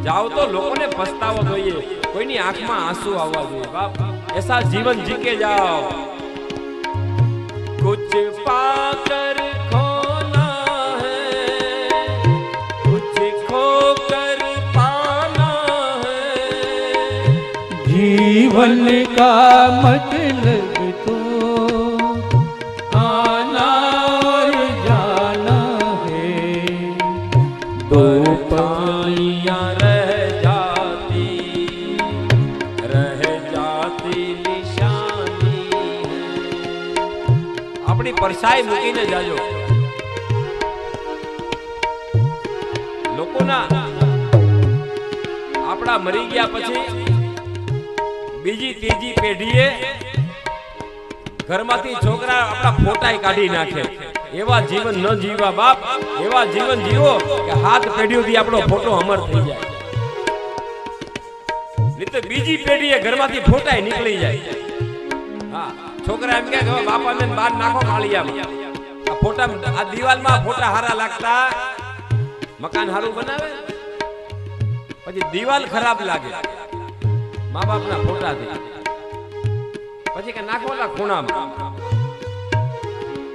જાઓ તો લોકોને પસ્તાવો જોઈએ, કોઈની આંખમાં આંસુ આવવા જોઈએ બાપ, ऐसा जीवन जी के जाओ। कुछ पाकर खोना है, कुछ खोकर पाना है, जीवन का मतलब तो आना और जाना है, दो पाइयां रह जाती, रह जाती निशानी है। अपनी परछाई મૂકીને જાજો। લોકોના આપણા મરી ગયા પછી બીજી ત્રીજી પેઢીએ ઘરમાંથી છોકરા આપણા ફોટાઈ કાઢી નાખે। એવા જીવન ન જીવવા બાપ, એવા જીવન જીવો કે હાથ પેઢીઓથી આપણો ફોટો અમર થઈ જાય, નહીં તો બીજી પેઢીએ ઘરમાંથી ફોટાઈ નીકળી જાય। હા, છોકરા એમ કે બાપાને બહાર નાખો કાળિયામાં, આ ફોટા આ દિવાલમાં ફોટા હારા લાગતા મકાન હારું બનાવે પછી દિવાલ ખરાબ લાગે મા બાપના ફોટાથી પછી કે નાખવાના ખૂણામાં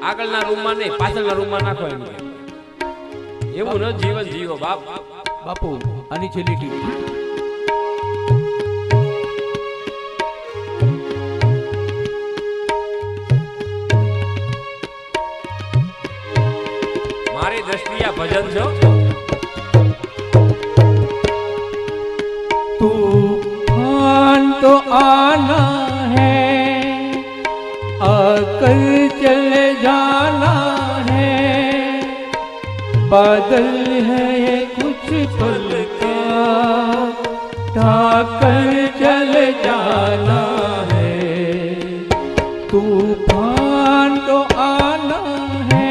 આગળના રૂમમાં નહીં પાછળના રૂમમાં નાખો એમ એવું ન જીવન જીવો બાપ બાપુ આની છેલ્લી ટીપ મારી દ્રષ્ટિએ આ ભજન છો तूफान तो आना है आकर चले जाना है बादल है ये कुछ पल का ढाकर चले जाना है तूफान तो आना है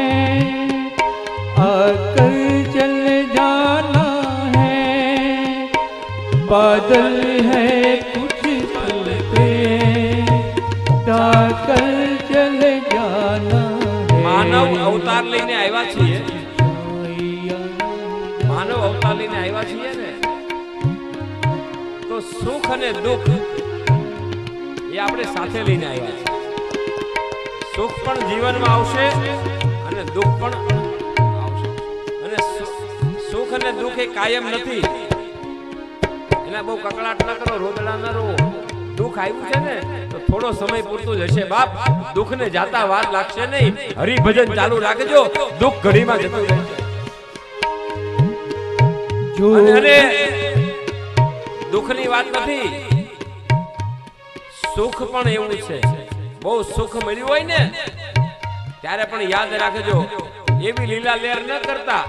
आकर चले जाना है बादल है कुछ पल पे ढाकर चले जाना है માનવ અવતાર લઈને આવ્યા છીએ માનવ અવતાર લઈને આવ્યા છીએ ને તો સુખ અને દુઃખ એ આપણે સાથે લઈને આવ્યા છીએ સુખ પણ જીવનમાં આવશે અને દુઃખ પણ આવશે અને સુખ અને દુઃખ એ કાયમ નથી એના બહુ કકળાટ ના કરો રોદડા ના રહો દુઃખ આવ્યું છે ને તો થોડો સમય પૂરતું જ હશે બાપ દુઃખને જાતા વાર લાગશે નહીં હરિભજન ચાલુ રાખજો દુઃખ ઘડીમાં જતું રહેશે અને દુઃખની વાત નથી સુખ પણ એવું છે બહુ સુખ મળ્યું હોય ને ત્યારે પણ યાદ રાખજો એવી લીલા લેર ન કરતા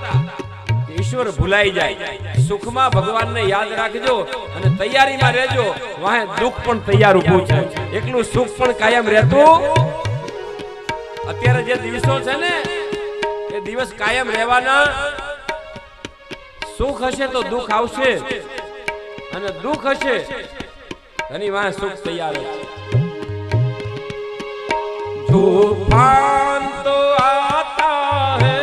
ઈશ્વર ભૂલાઈ જાય સુખમાં ભગવાનને યાદ રાખજો અને તૈયારીમાં રહેજો વાહે દુઃખ પણ તૈયાર ઊભું છે એકલું સુખ પણ કાયમ રહેતું અત્યારે જે દિવસો છે ને એ દિવસ કાયમ રહેવાના સુખ હશે તો દુઃખ આવશે અને દુઃખ હશે એની વાહે સુખ તૈયાર છે તૂફાન તો आता है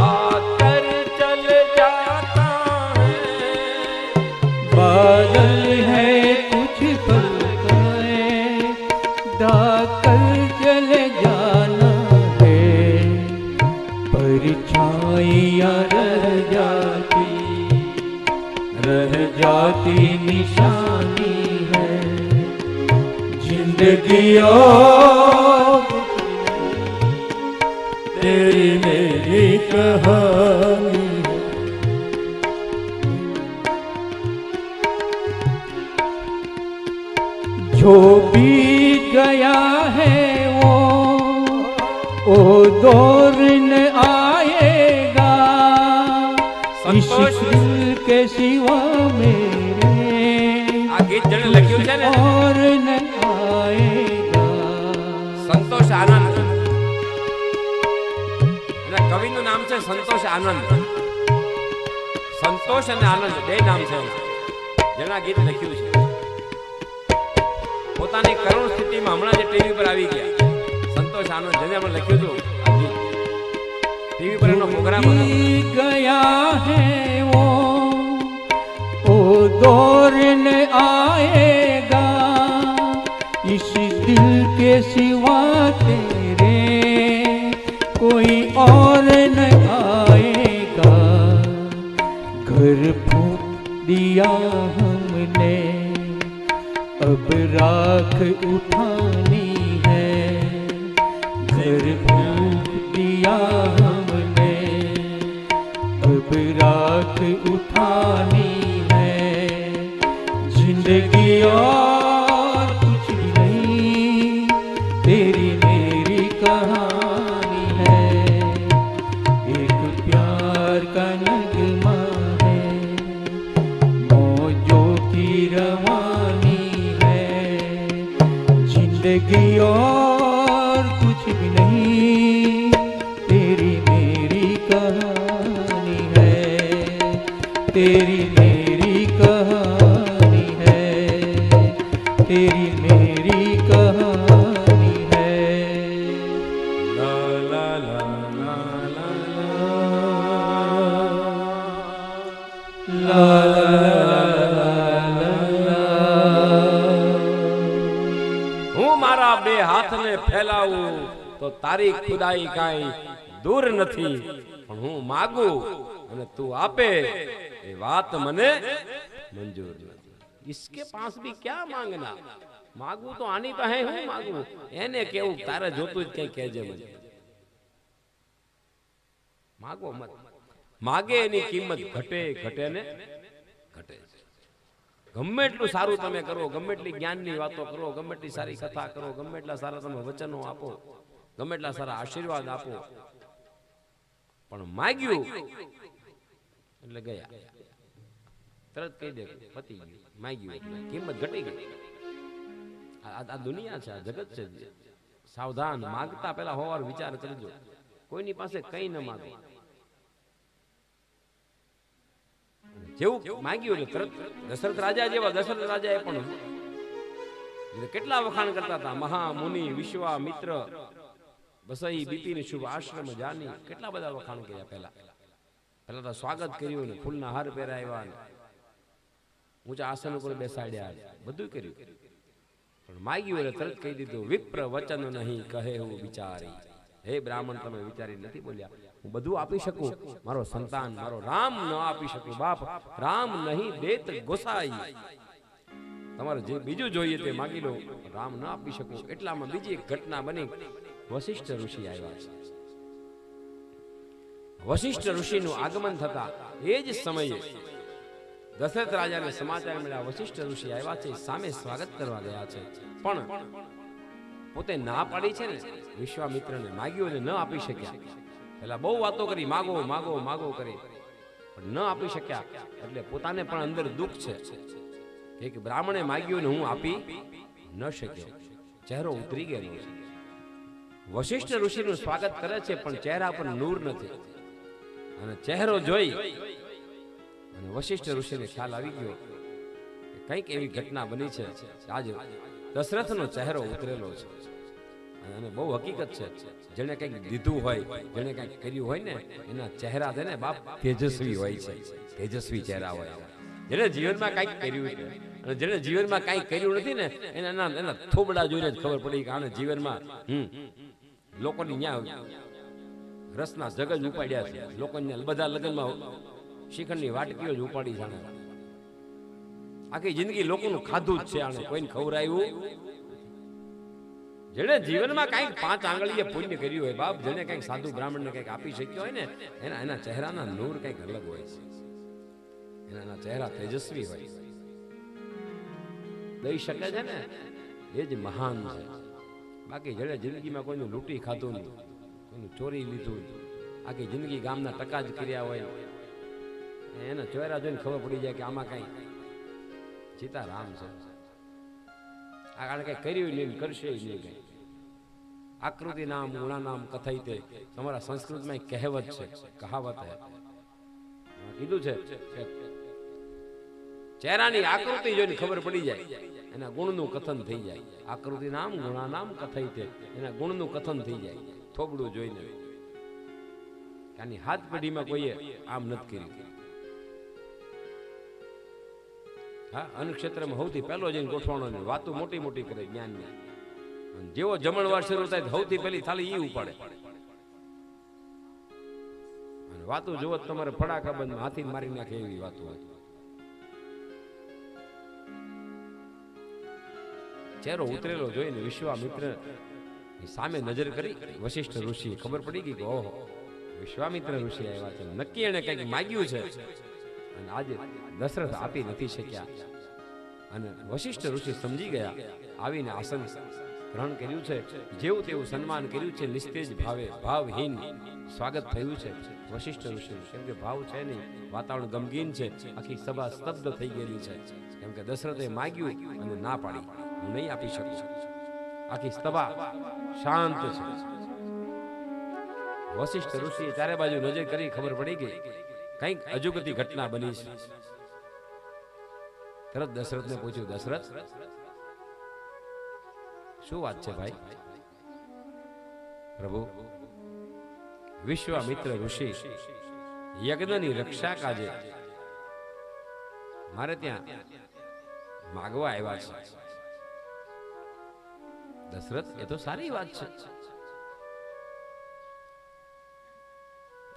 आकर चल जाता है बादल है कुछ पल का ढाकर चले जाना है परछाइयाँ रह जाती निशानी है जिंदगी तेरी मेरी कहानी जो बीत गया है वो दौर न आएगा इस दिल के सिवा मेरे આ ગીત જેને લખ્યું છે ને और न आएगा સંતોષ આનંદ એના કવિનું નામ છે સંતોષ આનંદ સંતોષ અને આનંદ બે નામ છે જેના ગીત લખ્યું છે પોતાની કરુણ સ્થિતિમાં હમણાં જે ટીવી પર આવી ગયા સંતોષ આનંદ જેને આપણે લખ્યું હતું આ ગીત ટીવી પર એનો પ્રોગ્રામ હતો गया है वो दौर न आएगा इस दिल के सिवा तेरे कोई और न आएगा घर फूंक दिया हमने अब राख उठानी है घर फूंक दिया हमने अब राख उठानी है जिंदगी और कुछ भी नहीं तेरी मेरी कहानी है एक प्यार का नगमा है मौजों की रवानी है जिंदगी और कुछ भी नहीं तेरी मेरी कहानी है तेरी मेरी कहानी है तेरी मेरी कहानी है ला ला મારા બે હાથને ફેલાવું તો તારી ખુદાઈ કાંઈ દૂર નથી, પણ હું માગું અને તું આપે એ વાત મને મંજૂર નથી. इसके पास भी क्या मांगना, मांगू तो आनी પાસે હું માગું, એને કેવું તારે જોતું જ કઈ કહેજે મને. માગો મત, માગે એની કિંમત ઘટે ઘટે ને ઘટે. ગમે એટલું સારું તમે કરો, ગમે એટલી જ્ઞાનની વાતો કરો, ગમે એટલી સારી કથા કરો, ગમે એટલા સારા તમે વચનો આપો, ગમે એટલા સારા આશીર્વાદ આપો, પણ માગ્યું એટલે ગયા. તરત કહી દે પતી ગયું, માગ્યું એટલે કિંમત ઘટી ગઈ. આ દુનિયા છે, આ જગત છે. સાવધાન, માગતા પહેલા હોવાર વિચાર કરજો. કોઈની પાસે કઈ ન માગો. જેવું માગ્યું એટલે તરત દશરથ રાજા જેવા દશરથ રાજાએ પણ કેટલા વખાણ કરતા હતા. મહામુનિ વિશ્વામિત્ર બસઈ બિપિન શુભ આશ્રમ જાની, કેટલા બધા વખાણ કર્યા. પહેલા તો સ્વાગત કર્યું ને ફૂલના હાર પહેરાવ્યા ને ઊંચા આસન ઉપર બેસાડ્યા, બધું કર્યું. પણ માગ્યું એટલે તરત કહી દીધું, વિપ્ર વચન નહીં કહે હું વિચારી. હે બ્રાહ્મણ, તમે વિચારી નથી બોલ્યા. હું બધું આપી શકું, મારો સંતાન મારો રામ ન આપી શકું. બાપ રામ નહીં દેત ગોસાઈ, તમારે જે બીજું જોઈએ તે માગી લો, રામ ન આપી શકું. એટલામાં બીજી એક ઘટના બની. વશિષ્ઠ ઋષિ આવ્યા છે. વશિષ્ઠ ઋષિનું આગમન થતા એ જ સમયે દશરથ રાજાને સમાચાર મળ્યા, વશિષ્ઠ ઋષિ આવ્યા છે, સામે સ્વાગત કરવા ગયા છે. પણ પોતે ના પાડી છે ને વિશ્વામિત્રને, માગ્યું અને ન આપી શક્યા. પેલા બહુ વાતો કરી, માગો માગો માગો કરી, પણ ન આપી શક્યા. એટલે પોતાને પણ અંદર દુઃખ છે કે બ્રાહ્મણે માગ્યું ને હું આપી ન શક્યો. ચહેરો ઉતરી ગયેલો છે. વશિષ્ઠ ઋષિનું સ્વાગત કરે છે, પણ ચહેરા પર નૂર નથી. અને ચહેરો જોઈ અને વશિષ્ઠ ઋષિને ખ્યાલ આવી ગયો કે કંઈક એવી ઘટના બની છે. આજ દશરથનો ચહેરો ઉતરેલો છે. અને બહુ હકીકત છે, જેને કંઈક દીધું હોય, જેને કંઈક કર્યું હોય ને, એના ચહેરા છે ને બાપ તેજસ્વી હોય છે. તેજસ્વી ચહેરા હોય. જેને જીવનમાં કંઈક કર્યું છે અને જેને જીવનમાં કંઈક કર્યું નથી ને, એના થોબડા જોઈને જ ખબર પડી કે આને જીવનમાં લોકોની ન્યા રસના જગજ ઉપાડ્યા છે. લોકોને બધા લગ્નમાં શિખંડની વાટકીઓ જ ઉપાડી જાણે. આખી જિંદગી લોકોનું ખાધું જ છે આને, કોઈને ખવરાયું. જેને જીવનમાં કંઈક 5 આંગળીએ પુણ્ય કર્યું હોય બાપ, જેને કંઈક સાધુ બ્રાહ્મણને કંઈક આપી શક્યો હોય ને, એના ચહેરાના નૂર કંઈક અલગ હોય છે. એના ચહેરા તેજસ્વી હોય. દઈ શકે છે ને એ જ મહાન છે. બાકી જેને જિંદગીમાં કોઈનું લૂંટી ખાધું નહીં, કોઈનું ચોરી લીધું, આખી જિંદગી ગામના ટકા જ કર્યા હોય, એના ચહેરા જોઈને ખબર પડી જાય કે આમાં કઈ સીતારામ છે. આ કઈ કર્યું નહીં, કરશે નહીં કઈ. આકૃતિ નામ ગુણા નામ કથાઈ તે તમારા સંસ્કૃતમાં એક કહેવત છે, કહાવત હે. કીધું છે કે ચહેરાની આકૃતિ જોઈને ખબર પડી જાય, એના ગુણનું કથન થઈ જાય. આકૃતિ નામ ગુણા નામ કથાઈ તે, એના ગુણનું કથન થઈ જાય થોબડું જોઈને. આની હાથ પેઢીમાં કોઈએ આમ નથી કર્યું. હા, અન્નક્ષેત્રમાં સૌથી પહેલો જઈને ગોઠવાનો ને વાતો મોટી મોટી કરે જ્ઞાનની. જેવો જમણવાર શરૂ થાય સૌથી પહેલી થાળી ઈ ઉપાડે. અને વાતો જોવો તમારે ફડાકા બંધ હાથી મારી નાખે એવી વાતો હોય. ચહેરો ઉતરેલો જોઈને વિશ્વામિત્ર સામે નજર કરી વશિષ્ઠ ઋષિ ખબર પડી ગઈ કે ઓહો, વિશ્વામિત્ર ઋષિ આવ્યા છે, નક્કી એને કંઈક માગ્યું છે અને આજે દશરથ આપી નથી શક્યા. અને વશિષ્ઠ ઋષિ સમજી ગયા, આવીને આસન ગ્રહણ કર્યું છે, જેવું તેવું સન્માન કર્યું છે, નિસ્તેજ ભાવે ભાવહીન સ્વાગત થયું છે વશિષ્ઠ ઋષિ. કેમ કે ભાવ છે નહીં, વાતાવરણ ગમગીન છે, આખી સભા સ્તબ્ધ થઈ ગયેલી છે. કેમ કે દશરથે માગ્યું અને ના પાડી, હું નહીં આપી શકું. આખી સભા શાંત છે. વશિષ્ઠ ઋષિ ચારે બાજુ નજર કરી ખબર પડી ગઈ કંઈક અજુગતી ઘટના બની છે. તરત દશરથને પૂછ્યું, દશરથ શું વાત છે ભાઈ? પ્રભુ, વિશ્વામિત્ર ઋષિ યજ્ઞની રક્ષા કાજે મારે ત્યાં માગવા આવ્યા છે. દશરથ, એ તો સારી વાત છે,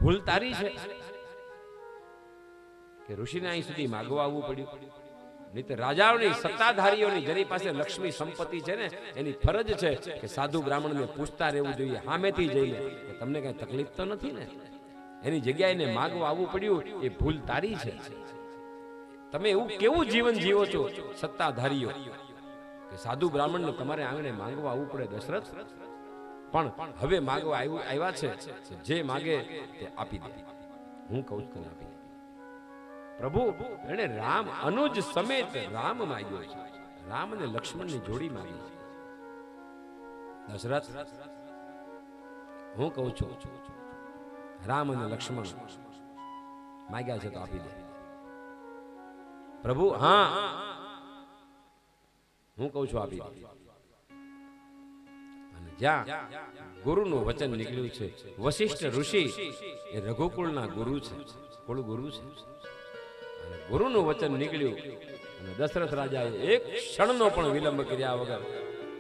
ભૂલ તારી છે કે ઋષિને અહીં સુધી માગવા આવવું પડ્યું. નહીં તો રાજાઓની, સત્તાધારીઓની જેની પાસે લક્ષ્મી સંપત્તિ છે ને, એની ફરજ છે કે સાધુ બ્રાહ્મણને પૂછતા રહેવું જોઈએ સામેથી જઈને કે તમને કઈ તકલીફ તો નથી ને. એની જગ્યાએ એને માગવા આવવું પડ્યું, એ ભૂલ તારી છે. તમે એવું કેવું જીવન જીવો છો સત્તાધારીઓ કે સાધુ બ્રાહ્મણને તમારે આંગણે માંગવા આવવું પડે દશરથ. પણ હવે માગવા આવ્યા છે, જે માગે તે આપી દે. હું કહું છું તને આપી દે. પ્રભુ એને રામ અનુજ સમેત રામ માંગ્યો છે, રામ અને લક્ષ્મણની જોડી માંગી છે. દશરથ, હું કહું છું રામ અને લક્ષ્મણ માંગ્યા છે તો આપી દે. પ્રભુ, હા હું કહું છું આપી દે. અને જ્યાં ગુરુનું વચન નીકળ્યું છે, વશિષ્ઠ ઋષિ એ રઘુકુળના ગુરુ છે, કુળ ગુરુ છે. અને ગુરુનું વચન નીકળ્યું અને દશરથ રાજાએ એક ક્ષણનો પણ વિલંબ કર્યા વગર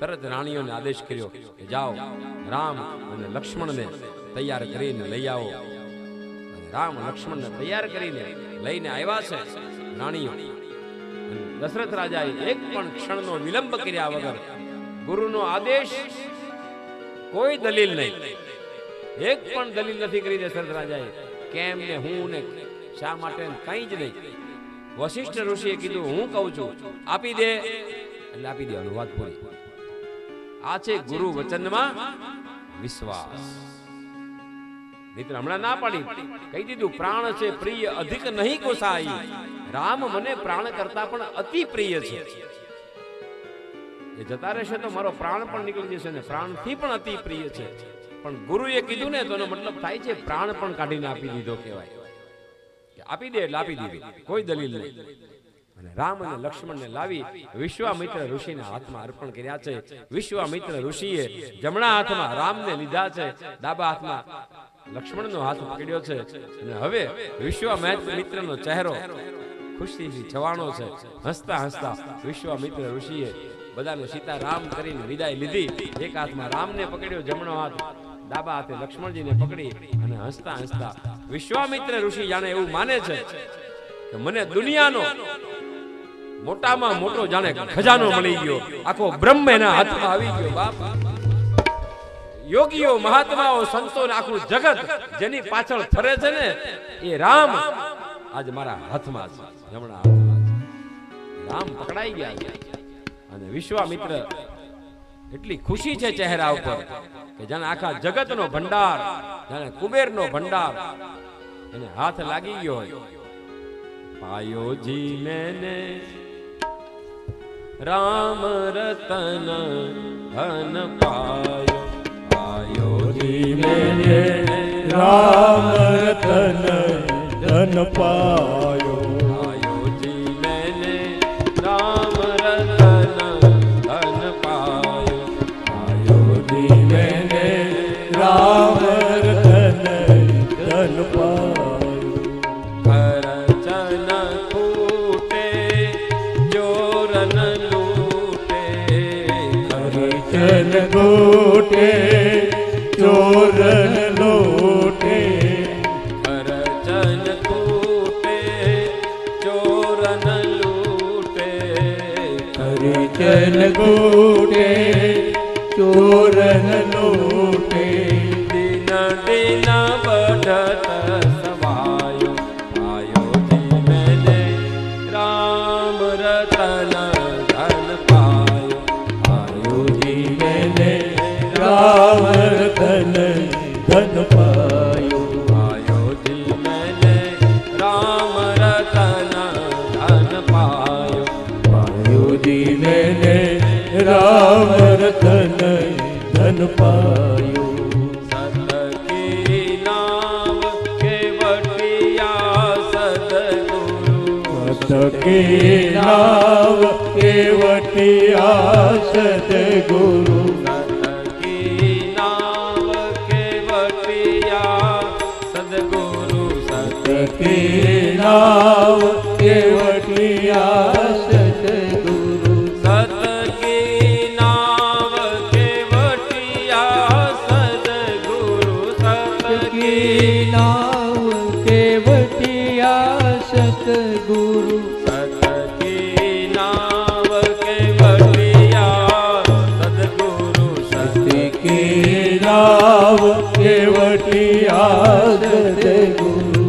તરત રાણીઓને આદેશ કર્યો કે જાઓ રામ અને લક્ષ્મણને તૈયાર કરીને લઈ આવો. અને રામ લક્ષ્મણને તૈયાર કરીને લઈને આવ્યા છે રાણીઓ. અને દશરથ રાજાએ એક પણ ક્ષણનો વિલંબ કર્યા વગર ગુરુનો આદેશ, કોઈ દલીલ નહીં, એક પણ દલીલ નથી કરી દશરથ રાજાએ, કેમ ને હું ને શા માટે, કઈ જ નહીં. વશિષ્ઠ ઋષિએ કીધું હું કહું છું આપી દે એટલે આપી દેવાનું, વાત પૂરી. આ છે ગુરુ વચનમાં વિશ્વાસ. મિત્ર હમણાં ના પાડી, કહી દીધું પ્રાણ છે પ્રિય અધિક નહીં કોસાઈ, રામ મને પ્રાણ કરતા પણ અતિ પ્રિય છે. એ જતા રહેશે તો મારો પ્રાણ પણ નીકળી જશે ને પ્રાણથી પણ અતિ પ્રિય છે. પણ ગુરુએ કીધું ને તો એનો મતલબ થાય છે પ્રાણ પણ કાઢીને આપી દીધો કહેવાય. આપી દે એટલે આપી દીધી, કોઈ દલીલ નહીં. અને રામ અને લક્ષ્મણને લાવી વિશ્વામિત્ર ઋષિના હાથમાં અર્પણ કર્યા છે. વિશ્વામિત્ર ઋષિએ જમણા હાથમાં રામને લીધા છે, ડાબા હાથમાં લક્ષ્મણનો હાથ પકડ્યો છે. અને હવે વિશ્વામિત્રનો ચહેરો ખુશીથી છવાણો છે. હસતા હસતા વિશ્વામિત્ર ઋષિએ બધાને સીતારામ કરીને વિદાય લીધી. એક હાથમાં રામને પકડ્યો જમણો હાથ, ડાબા હાથે લક્ષ્મણજીને પકડી અને હસતા હસતા વિશ્વામિત્ર ઋષિ જાણે એવું માને છે કે મને દુનિયાનો મોટામાં મોટો જાણે ખજાનો મળી ગયો, આખો બ્રહ્મ એના હાથમાં આવી ગયો. બાપ, યોગીઓ, મહાત્માઓ, સંતો, આખું જગત જેની પાછળ ફરે છે ને એ રામ આજ મારા હાથમાં છે, જમણા હાથમાં છે. રામ પકડાઈ ગયા છે. અને વિશ્વામિત્ર એટલી ખુશી છે ચહેરા ઉપર કે જાણે આખા જગતનો ભંડાર, જાણે કુબેરનો ભંડાર એને હાથ લાગી ગયો હોય. પાયો જી મેને રામ રતન ધન પાયો, પાયો જી મેને રામ રતન ધન પાયો, પાયો જી મેને રામ રતન ધન પાયો, પાયો જી મેને રામ રતન ધન પાયો. ખરચન ખૂટે ચોર ન લૂટે, ખરચન ખૂટે ચોર ન લૂટે, ખરચન ખૂટે ચોર ન લૂટે, ખરચન ખૂટે ચોર ન લૂટે. દિન દિન बढ़त सवायो, पायो जी मैंने राम रतन धन पायो, पायो जी मैंने राम रतन धन पायो, पायो जी मैंने राम रतन धन पायो, पायो जी मैंने राम रतन धन पायो. के नाव केवटिया सदगुरु, की नाव केवटिया सदगुरु, के नाव केवटिया सदगुरु, सत की नाव કે નાવ કેવટિયા સદગુરુ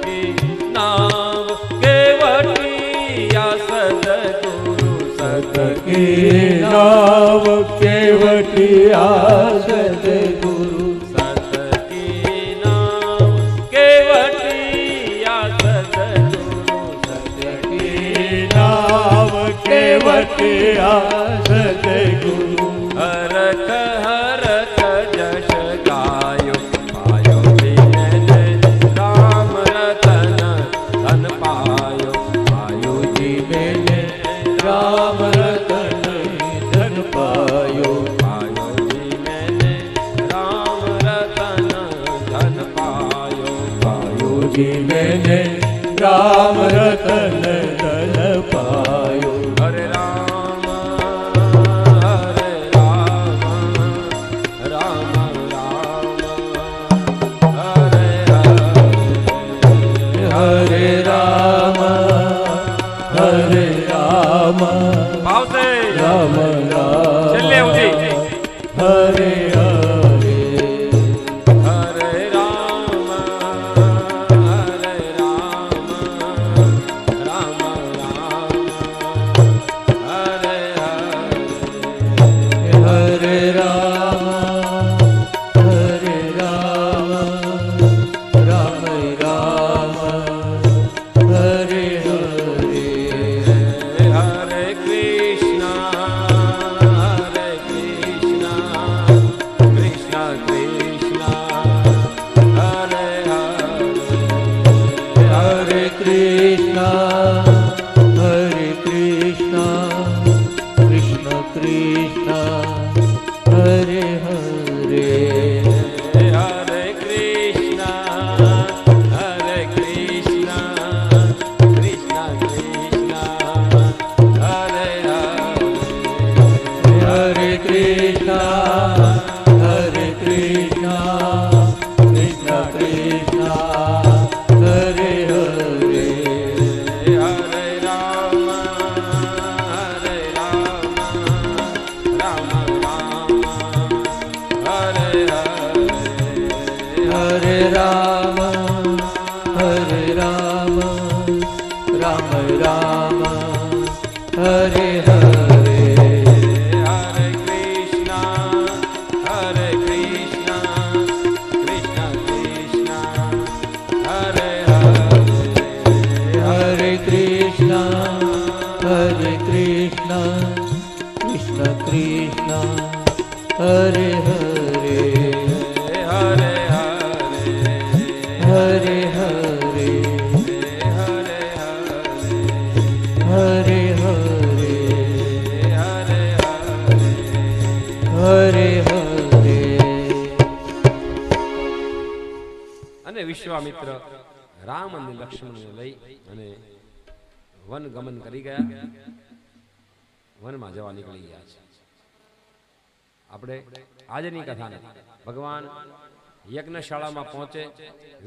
કે નાવ કેવટિયા સદગુરુ સત કી નાવ કેવટિયા સદગુરુ સત કી નાવ કેવટિયા સદગુરુ હરખ હરખ જશ ગાયો પાયો જીને રામ રતન ધન પાયો પાયો જીને રામ રતન ધન પાયો પાયો જીને રામ રતન ધન પાયો પાયો જીને રામ રતન ધન પાયો હરે રામ હરે રામ રામ રામ હરે હરે રામ હરે રામ ભાવસે રામ રામ છેલ્લે ઉઠી હરે હરે હરે રામ હરે રામ રામ રામ હરે હરે રામ હરે રામ રામ રામ હરે હરે હરે કૃષ્ણ કૃષ્ણ કૃષ્ણ હરે હરે કૃષ્ણ હરે કૃષ્ણ કૃષ્ણ કૃષ્ણ હરે હરે હરે કૃષ્ણ કૃષ્ણ કૃષ્ણ હરે હરે કૃષ્ણ હરે કૃષ્ણ કૃષ્ણ કૃષ્ણ હરે હરે હરે રામ રામ રામ હરે હરે રામ હરે રામ રામ રામ હરે હરે હરે કૃષ્ણ કૃષ્ણ કૃષ્ણ હરે હરે કૃષ્ણ હરે કૃષ્ણ કૃષ્ણ કૃષ્ણ હરે હરે હરે હરે હરે હરે હરે હરે હરે અને વિશ્વામિત્ર રામ અને લક્ષ્મણને લઈ અને વન ગમન કરી ગયા, વનમાં જવા નીકળી ગયા છે. આપણે આજની કથાને ભગવાન યજ્ઞશાળામાં પહોંચે,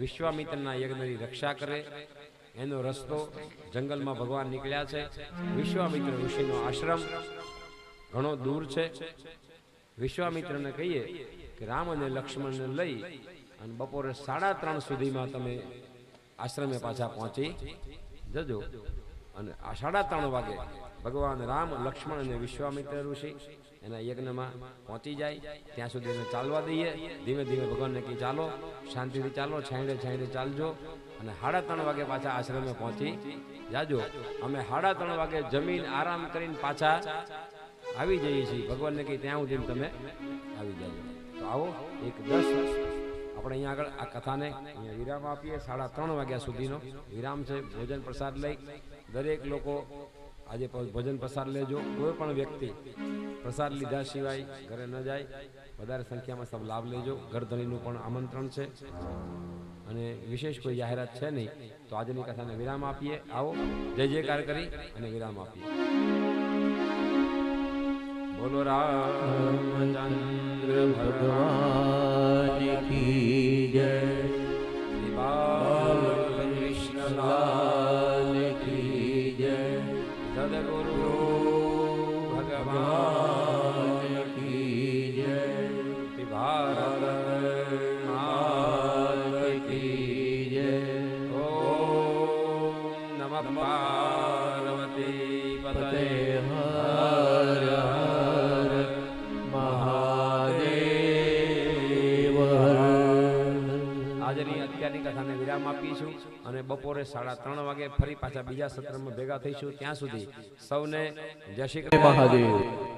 વિશ્વામિત્રના યજ્ઞની રક્ષા કરે, એનો રસ્તો જંગલમાં ભગવાન નીકળ્યા છે. વિશ્વામિત્ર ઋષિનો આશ્રમ ઘણો દૂર છે. વિશ્વામિત્રને કહીએ કે રામ અને લક્ષ્મણને લઈ અને બપોરે 3:30 સુધીમાં તમે આશ્રમે પાછા પહોંચી જજો. અને આ 3:30 વાગે ભગવાન રામ, લક્ષ્મણ અને વિશ્વામિત્ર ઋષિ એના યજ્ઞમાં પહોંચી જાય. ત્યાં સુધી એને ચાલવા દઈએ. ધીમે ધીમે ભગવાનને કહી ચાલો, શાંતિથી ચાલો, છાંયડે છાંયડે ચાલજો. અને 3:30 વાગે પાછા આશ્રમે પહોંચી જાજો. અમે 3:30 વાગે જમીન આરામ કરીને પાછા આવી જઈએ છીએ. ભગવાનને કહી ત્યાં સુધી તમે આવી જાજો. તો આવો 1:10 આપણે અહીંયા આગળ આ કથાને અહીંયા વિરામ આપીએ. 3:30 વાગ્યા સુધીનો વિરામ છે. ભોજન પ્રસાદ લઈ દરેક લોકો આજે ભોજન પ્રસાદ લેજો. કોઈ પણ વ્યક્તિ પ્રસાદ લીધા સિવાય ઘરે ન જાય. વધારે સંખ્યામાં સબ લાભ લેજો. ઘરધણીનું પણ આમંત્રણ છે અને વિશેષ કોઈ જાહેરાત છે નહીં. તો આજની કથાને વિરામ આપીએ. આવો જય જયકાર કરી અને વિરામ આપીએ. બોલો રામચંદ્ર ભગવાન કી જય. શ્રી બાલકૃષ્ણ હાજરી અત્યારની કથાને વિરામ આપીશું અને બપોરે 3:30 વાગે ફરી પાછા બીજા સત્રમાં ભેગા થઈશું. ત્યાં સુધી સૌને જય શ્રી કૃષ્ણ મહાદેવ.